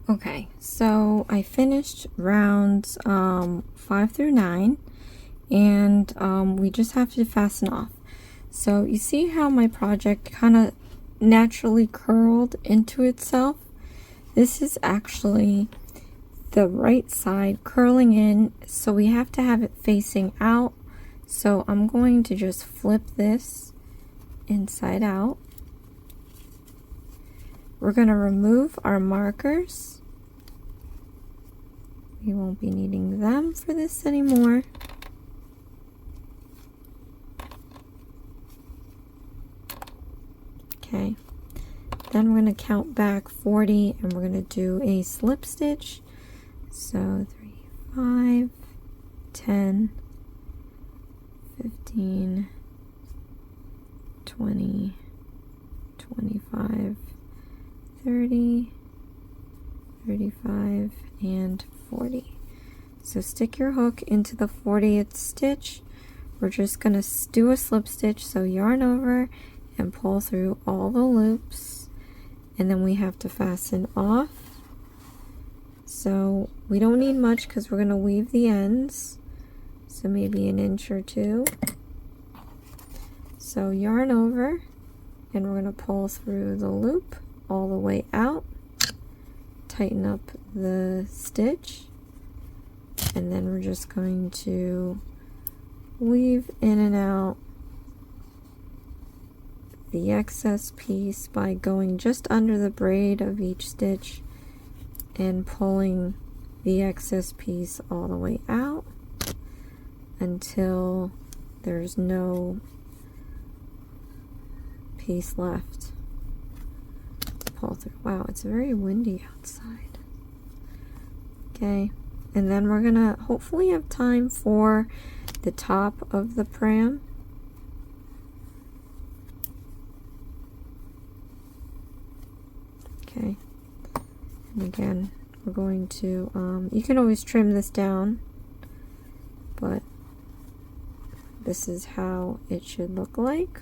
Speaker 1: Okay, so I finished rounds 5 through 9, and we just have to fasten off. So you see how my project kind of naturally curled into itself? This is actually the right side curling in, so we have to have it facing out. So I'm going to just flip this inside out. We're going to remove our markers. We won't be needing them for this anymore. Okay, then we're going to count back 40 and we're going to do a slip stitch. So 3, 5, 10, 15, 20, 25, 30, 35, and 40. So stick your hook into the 40th stitch. We're just going to do a slip stitch, so yarn over and pull through all the loops, and then we have to fasten off. So we don't need much because we're going to weave the ends, so maybe an inch or two. So yarn over and we're going to pull through the loop all the way out, tighten up the stitch, and then we're just going to weave in and out the excess piece by going just under the braid of each stitch and pulling the excess piece all the way out until there's no piece left. Pull through. Wow, it's very windy outside. Okay, and then we're gonna hopefully have time for the top of the pram. Okay, and again we're going to you can always trim this down, but this is how it should look like.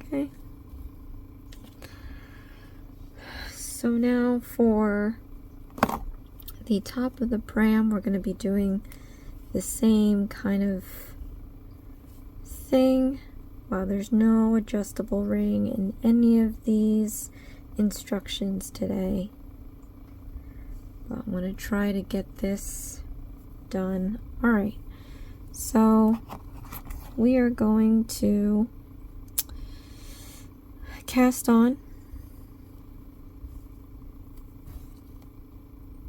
Speaker 1: Okay, so now for the top of the pram, we're going to be doing the same kind of thing. Wow, there's no adjustable ring in any of these instructions today. But I'm going to try to get this done. Alright, so we are going to cast on.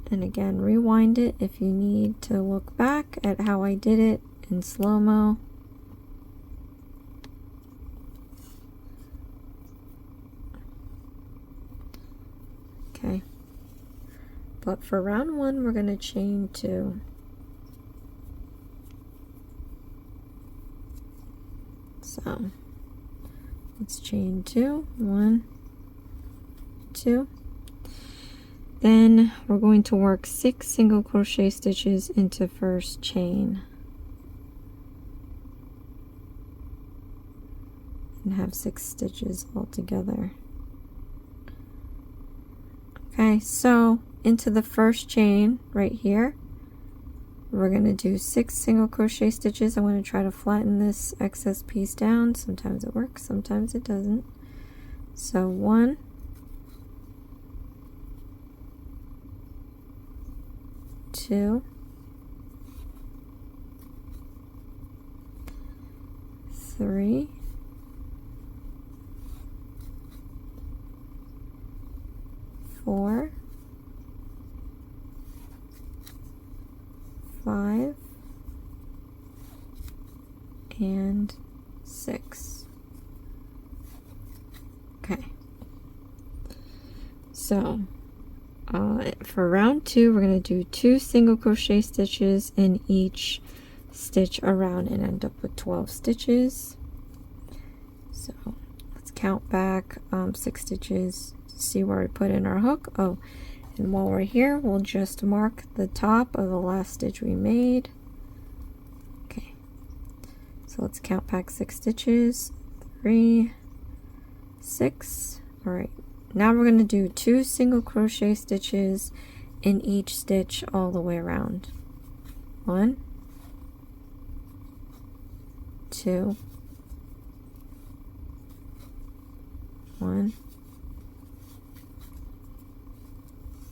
Speaker 1: And again, rewind it if you need to look back at how I did it in slow-mo. Okay. But for round 1, we're going to chain 2. So let's chain 2. 1, 2. Then we're going to work 6 single crochet stitches into first chain and have 6 stitches all together. Okay, so into the first chain right here, we're going to do 6 single crochet stitches. I'm going to try to flatten this excess piece down. Sometimes it works, sometimes it doesn't. So 1, 2, 3, 4, 5, and 6. Okay. So for round 2, we're going to do 2 single crochet stitches in each stitch around and end up with 12 stitches. So let's count back 6 stitches to see where we put in our hook. Oh, and while we're here, we'll just mark the top of the last stitch we made. Okay, so let's count back 6 stitches. 3, 6. All right, now we're going to do 2 single crochet stitches in each stitch all the way around. 1, 2, 1,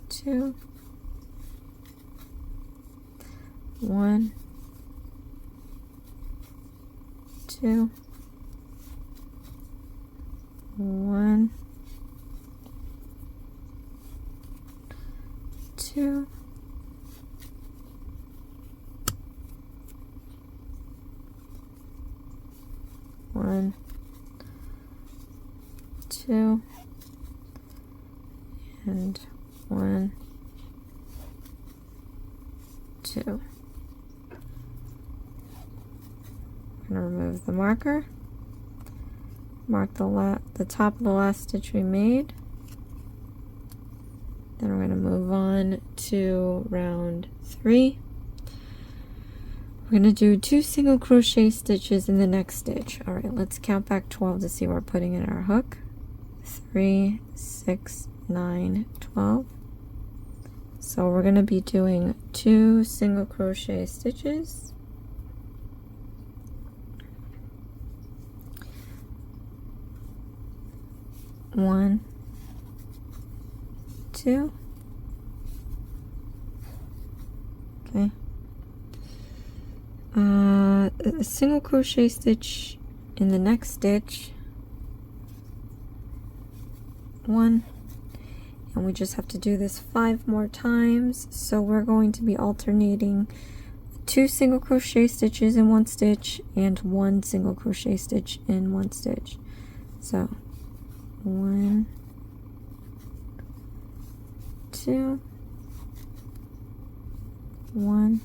Speaker 1: 2, 1, 2, 1, 2, 1, 2, and 1, 2. I'm going to remove the marker, mark the top of the last stitch we made. Then we're going to move on to round 3. We're going to do 2 single crochet stitches in the next stitch. All right, let's count back 12 to see where we're putting in our hook. 3, 6, 9, 12. So we're going to be doing 2 single crochet stitches. 1, 2. Okay. A single crochet stitch in the next stitch. 1. And we just have to do this 5 more times. So we're going to be alternating 2 single crochet stitches in one stitch and 1 single crochet stitch in one stitch. So 1, 2, 1,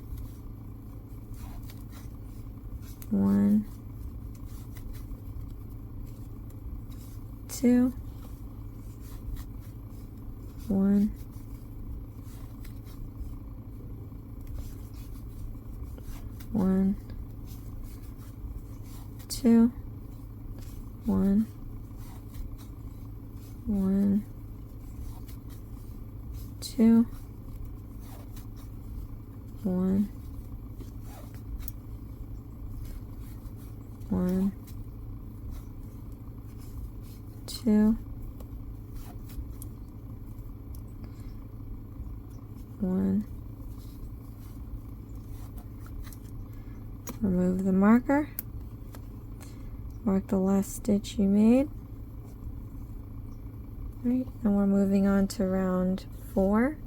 Speaker 1: 1, 2, 1, 1, 2, 1, 1, 2, 1, 1, 2, 1. Remove the marker. Mark the last stitch you made. Right, and we're moving on to round 4.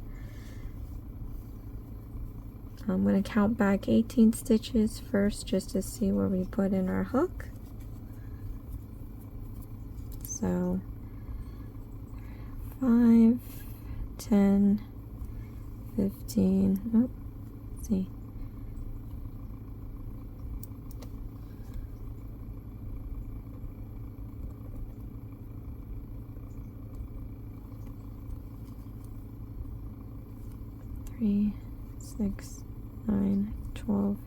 Speaker 1: I'm going to count back 18 stitches first just to see where we put in our hook. So 5, 10, 15, oh, let's see. 3, 6, 9, 12,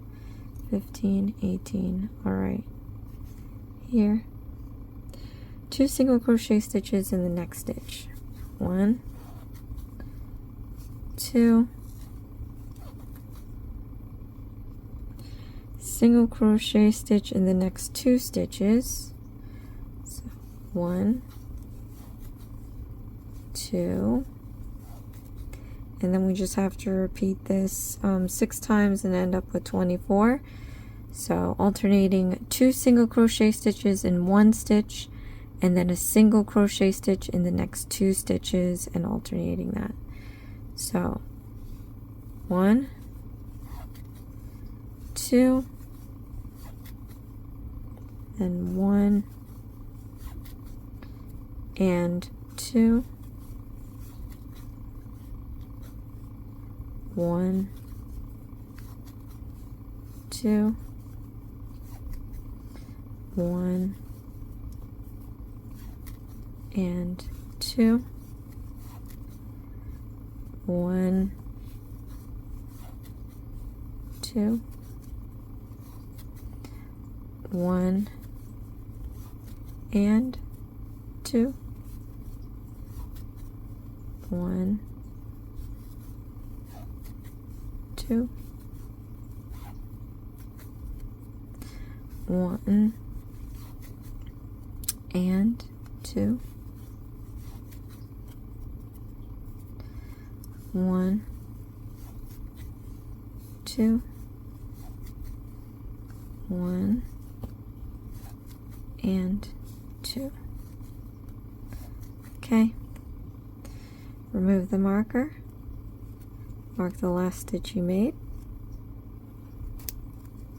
Speaker 1: 15, 18. All right. Here. 2 single crochet stitches in the next stitch. 1, 2, single crochet stitch in the next 2 stitches. So 1, 2, and then we just have to repeat this 6 times and end up with 24. So alternating 2 single crochet stitches in one stitch and then a single crochet stitch in the next 2 stitches and alternating that. So 1, 2, and 1 and 2, 1, 2, 1 and 2, 1, 2, 1 and 2, 1, 2, 1 and 2, 1, 2, 1 and 2. Okay, remove the marker, mark the last stitch you made.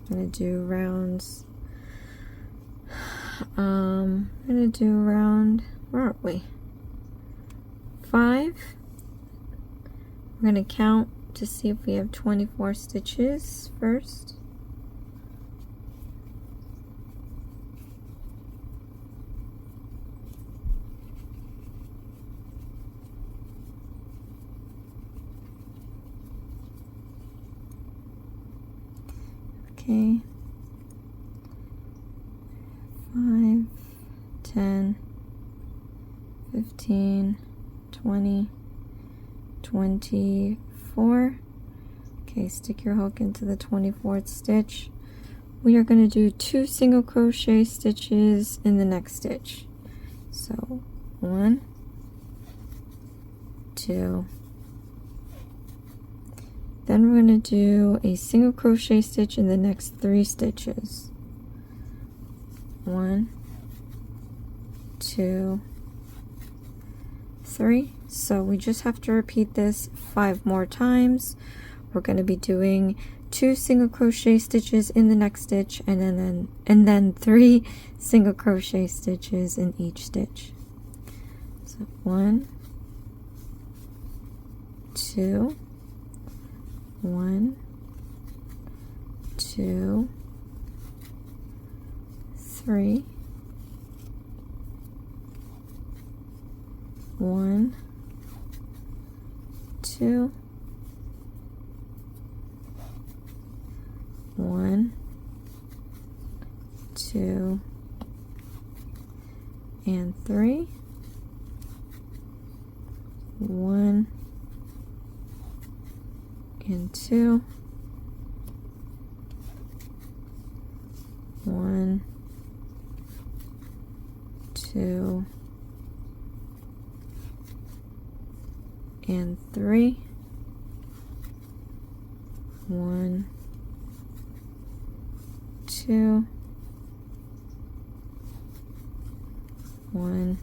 Speaker 1: I'm going to do rounds, I'm going to do round, where are we? 5. We're going to count to see if we have 24 stitches first. Okay, 5, 10, 15, 20, 24. Okay, stick your hook into the 24th stitch. We are going to do 2 single crochet stitches in the next stitch. So 1, 2, then we're going to do a single crochet stitch in the next 3 stitches. 1, 2, 3. So we just have to repeat this 5 more times. We're going to be doing 2 single crochet stitches in the next stitch, and then 3 single crochet stitches in each stitch. So 1, 2, 1, 2, 3, 1, 2, 1, 2, and 3, 1 and 2, 1, 2, and 3, 1, 2, 1,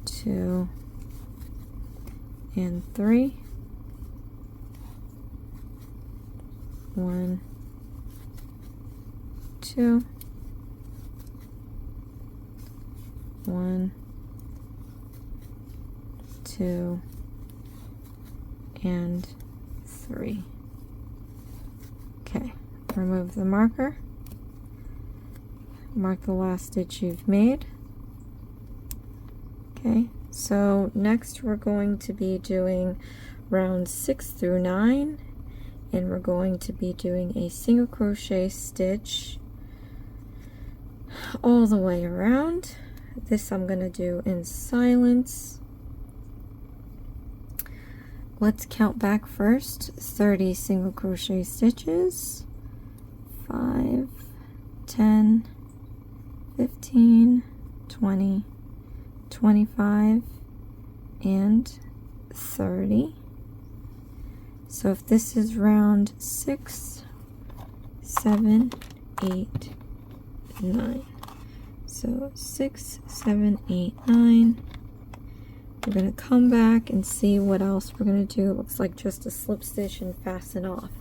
Speaker 1: 2, and 3, 1, 2, 1, 2, and 3. Okay, remove the marker, mark the last stitch you've made. Okay, so next we're going to be doing rounds 6 through 9, and we're going to be doing a single crochet stitch all the way around. This I'm going to do in silence. Let's count back first. 30 single crochet stitches, 5, 10, 15, 20, 25, and 30. So if this is round 6, 7, 8, 9. So 6, 7, 8, 9. We're going to come back and see what else we're going to do. It looks like just a slip stitch and fasten off.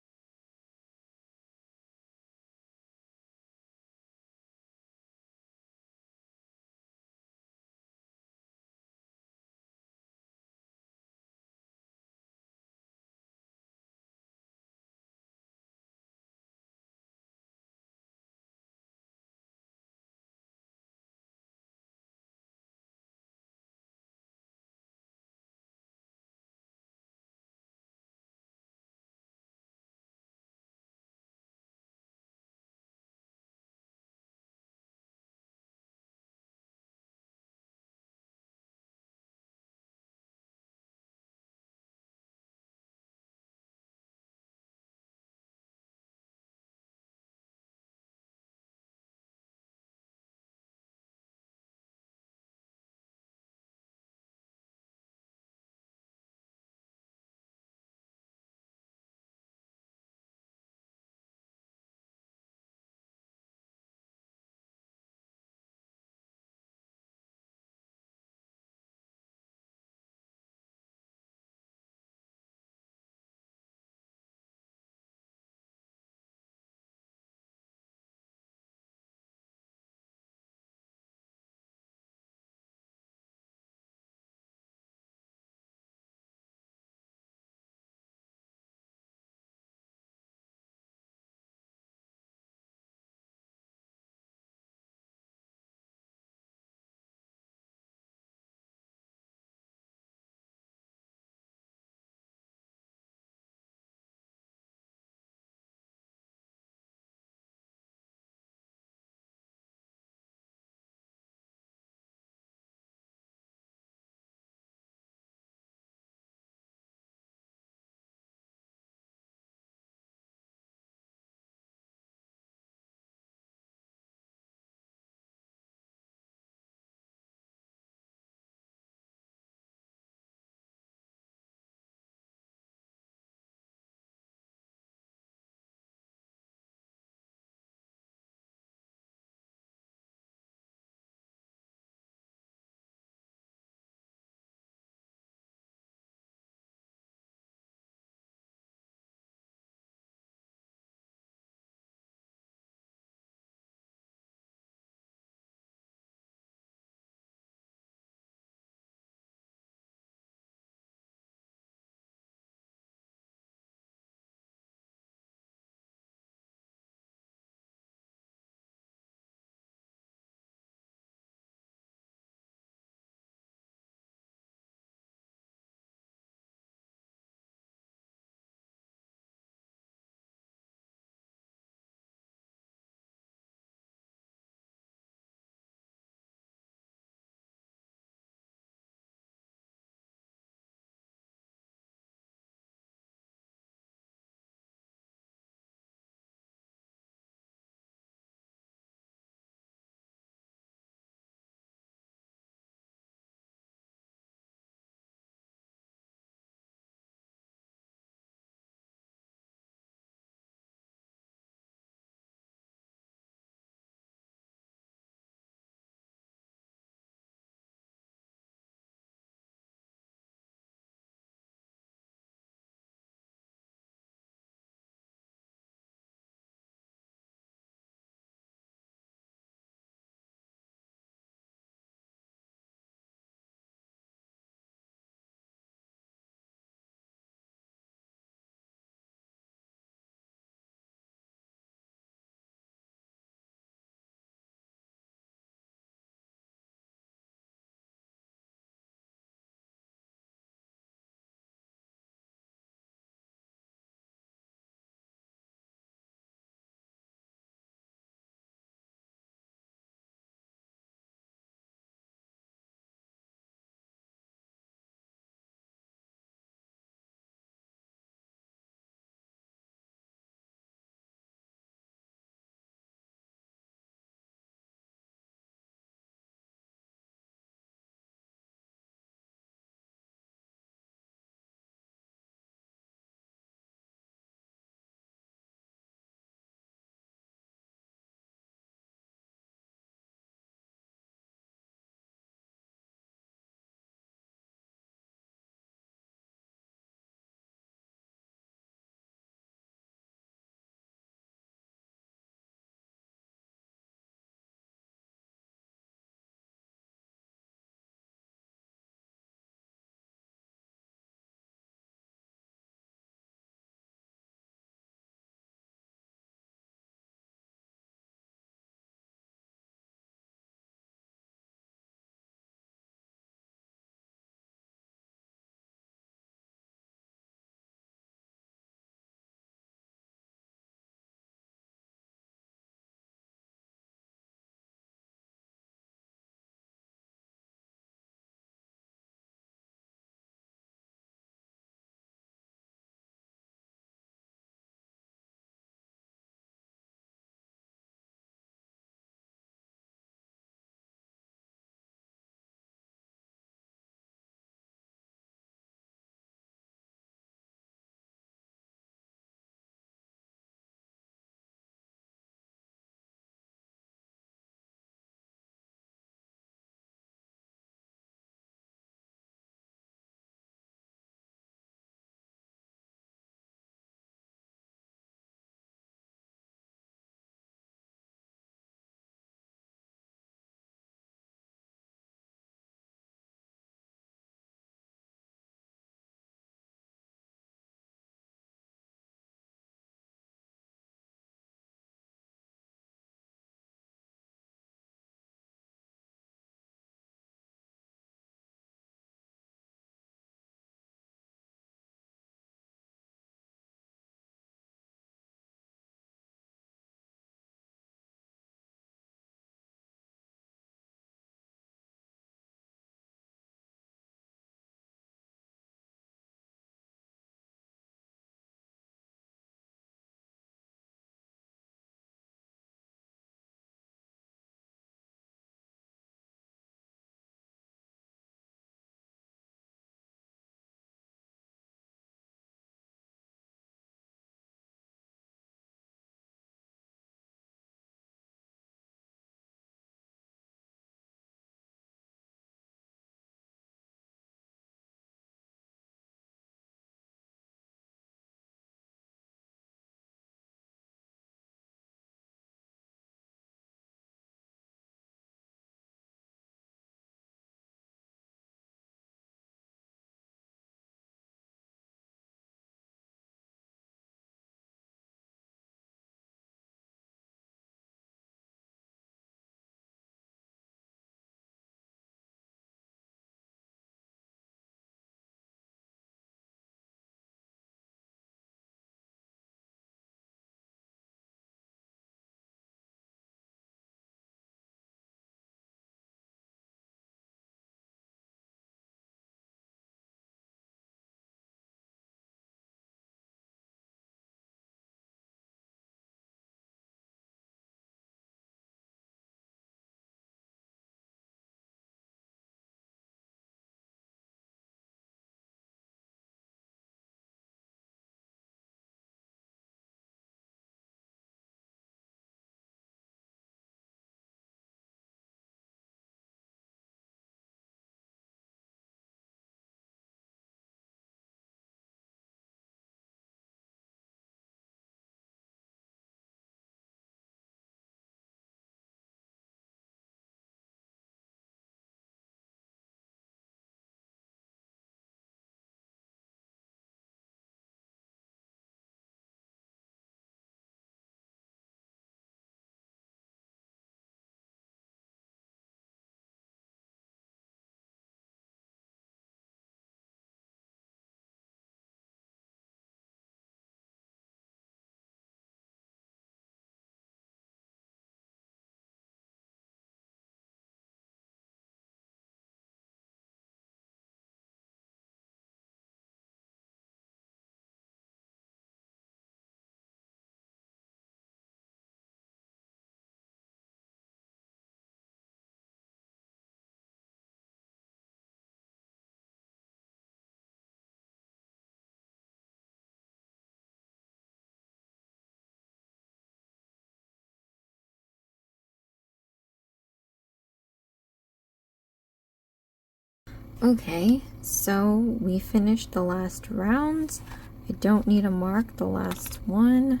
Speaker 1: Okay, so we finished the last rounds. I don't need to mark the last one.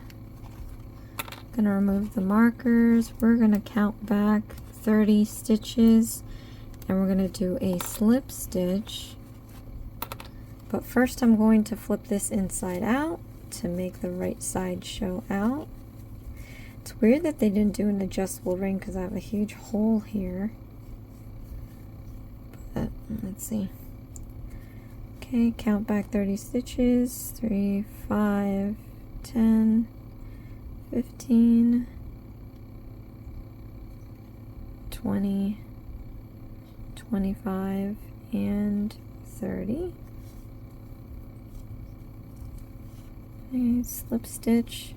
Speaker 1: Gonna remove the markers. We're gonna count back 30 stitches and we're gonna do a slip stitch. But first I'm going to flip this inside out to make the right side show out. It's weird that they didn't do an adjustable ring because I have a huge hole here. But let's see. Okay, count back 30 stitches. 3, 5, 10, 15, 20, 25, and 30. Okay, slip stitch.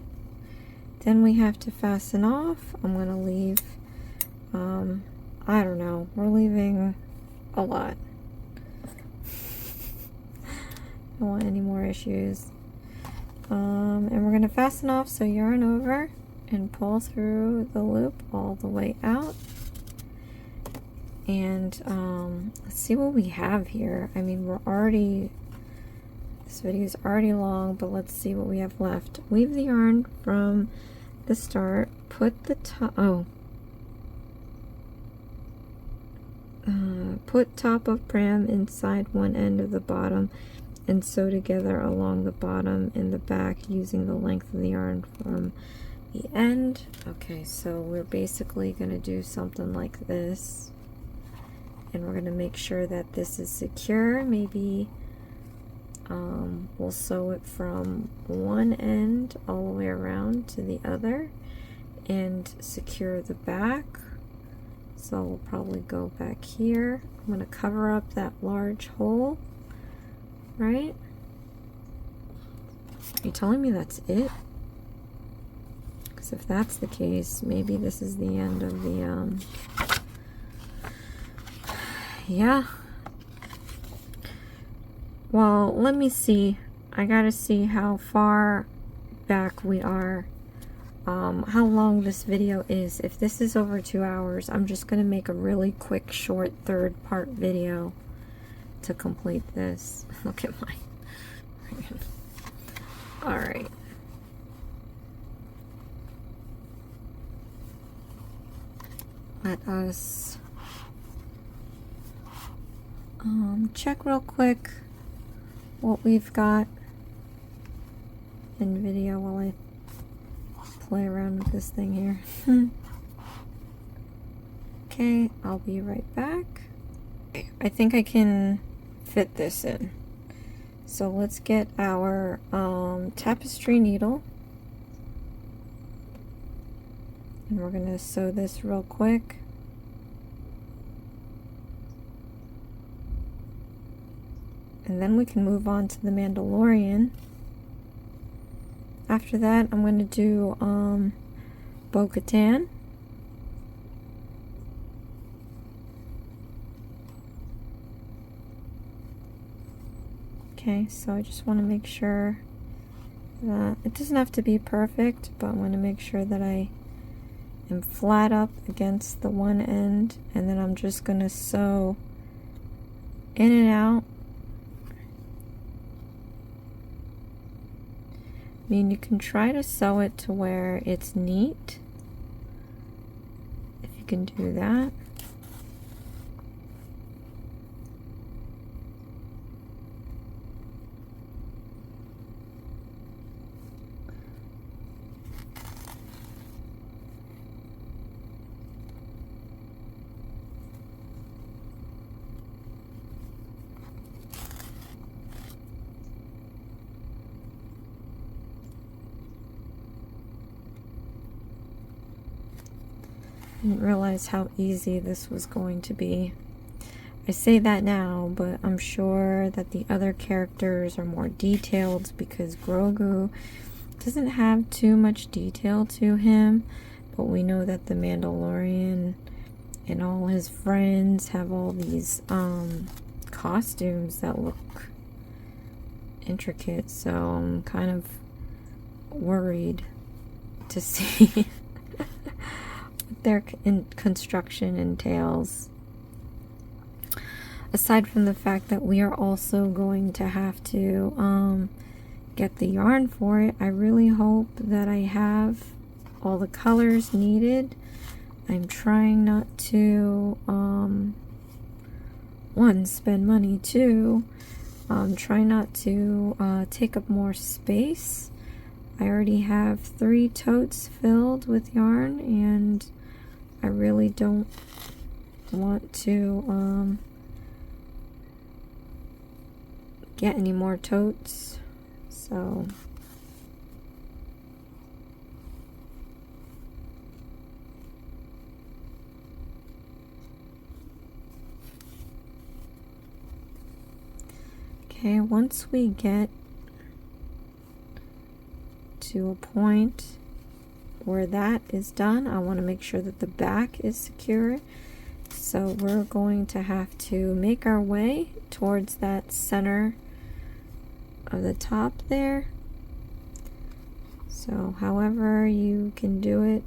Speaker 1: Then we have to fasten off. I'm going to leave, I don't know, we're leaving a lot. Don't want any more issues. And we're going to fasten off, so yarn over and pull through the loop all the way out. And let's see what we have here. I mean, this video is already long, but let's see what we have left. Weave the yarn from the start, put the put top of pram inside one end of the bottom and sew together along the bottom and the back using the length of the yarn from the end. Okay, so we're basically going to do something like this, and we're going to make sure that this is secure. Maybe we'll sew it from one end all the way around to the other and secure the back. So we'll probably go back here. I'm going to cover up that large hole, right? Are you telling me that's it? Because if that's the case, maybe this is the end of the, yeah. Well, let me see. I gotta see how far back we are, how long this video is. If this is over 2 hours, I'm just gonna make a really quick, short, third-part video to complete this. Look at mine. Alright. Let us check real quick what we've got in video while I play around with this thing here. Okay, I'll be right back. I think I can fit this in. So let's get our tapestry needle. And we're going to sew this real quick. And then we can move on to the Mandalorian. After that, I'm going to do Bo-Katan. Okay, so I just want to make sure that it doesn't have to be perfect, but I want to make sure that I am flat up against the one end, and then I'm just going to sew in and out. I mean, you can try to sew it to where it's neat, if you can do that. Didn't realize how easy this was going to be. I say that now, but I'm sure that the other characters are more detailed because Grogu doesn't have too much detail to him, but we know that the Mandalorian and all his friends have all these costumes that look intricate, so I'm kind of worried to see their construction entails. aside from the fact that we are also going to have to get the yarn for it, I really hope that I have all the colors needed. I'm trying not to one, spend money, two, try not to take up more space. I already have 3 totes filled with yarn, and I really don't want to get any more totes. So okay, once we get to a point where that is done, I want to make sure that the back is secure. So we're going to have to make our way towards that center of the top there. So however you can do it.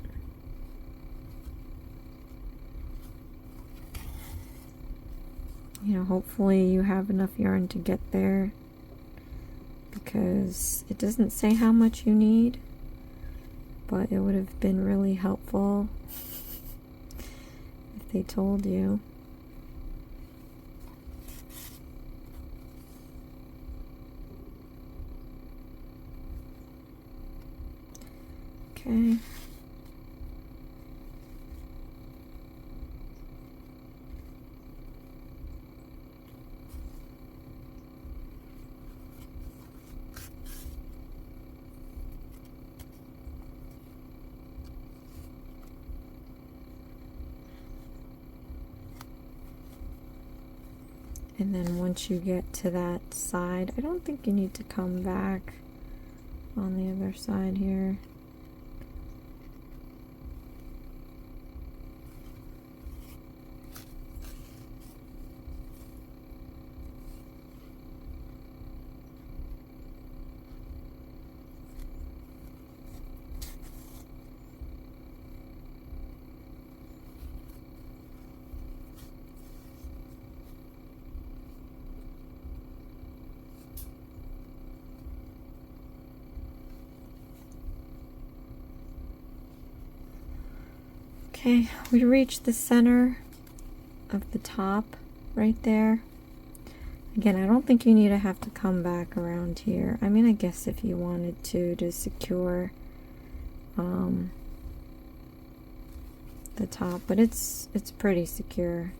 Speaker 1: You know, hopefully you have enough yarn to get there, because it doesn't say how much you need, but it would have been really helpful if they told you. Okay. And then once you get to that side, I don't think you need to come back on the other side here. Okay, we reached the center of the top right there. Again, I don't think you need to have to come back around here. I mean, I guess if you wanted to secure the top, but it's pretty secure.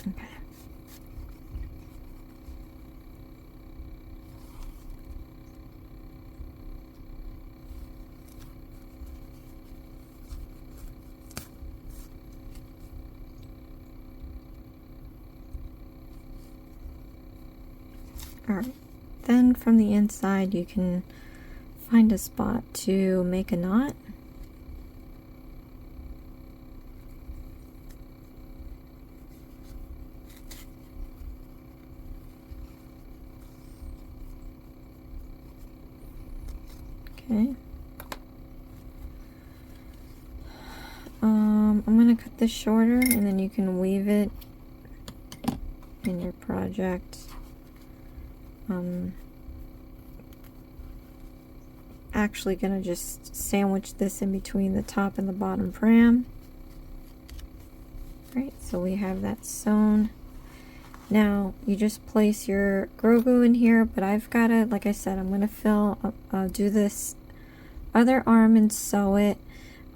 Speaker 1: Okay. Alright, then from the inside you can find a spot to make a knot. Okay. I'm going to cut this shorter, and then you can weave it in your project. Actually gonna just sandwich this in between the top and the bottom pram. Right, so we have that sewn. Now you just place your Grogu in here, but I've got to, like I said, I'm gonna do this other arm and sew it.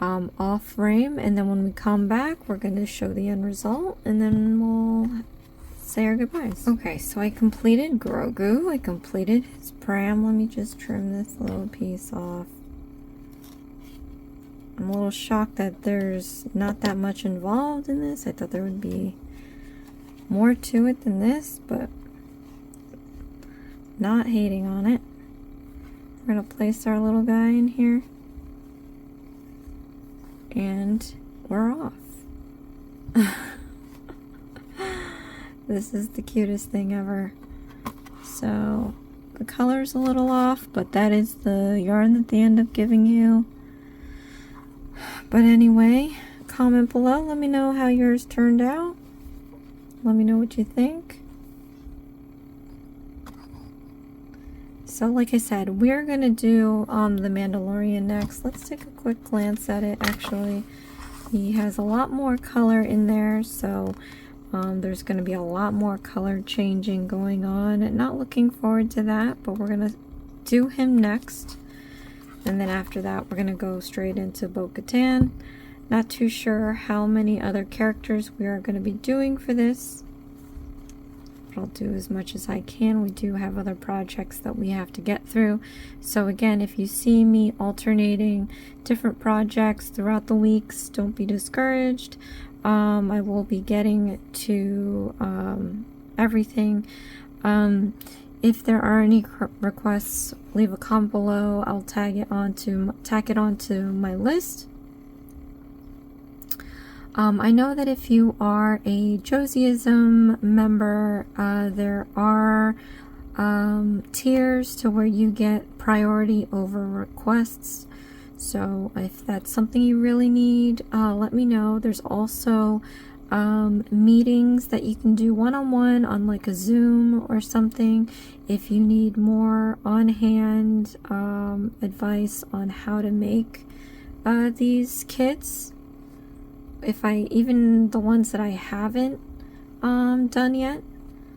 Speaker 1: off frame, and then when we come back we're going to show the end result, and then we'll say our goodbyes. Okay, so I completed Grogu, I completed his pram. Let me just trim this little piece off. I'm a little shocked that there's not that much involved in this. I thought there would be more to it than this, but not hating on it. We're gonna place our little guy in here, and we're off. This is the cutest thing ever. So the color's a little off, but that is the yarn that they end up giving you. But anyway, comment below, let me know how yours turned out. Let me know what you think. So like I said, we're gonna do the Mandalorian next. Let's take a quick glance at it. Actually, he has a lot more color in there, so there's going to be a lot more color changing going on. Not looking forward to that, but we're going to do him next. And then after that, we're going to go straight into Bo-Katan. Not too sure how many other characters we are going to be doing for this, but I'll do as much as I can. We do have other projects that we have to get through. So again, if you see me alternating different projects throughout the weeks, don't be discouraged. I will be getting to everything. If there are any requests, leave a comment below. I'll tack it onto my list. I know that if you are a Josieism member, there are tiers to where you get priority over requests. So if that's something you really need, let me know. There's also meetings that you can do one-on-one on like a Zoom or something if you need more on-hand advice on how to make these kits. Even the ones that I haven't done yet.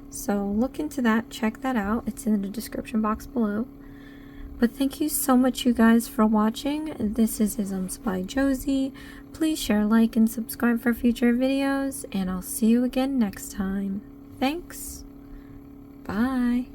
Speaker 1: So look into that, check that out. It's in the description box below. But thank you so much, you guys, for watching. This is Isms by Josie. Please share, like, and subscribe for future videos, and I'll see you again next time. Thanks. Bye.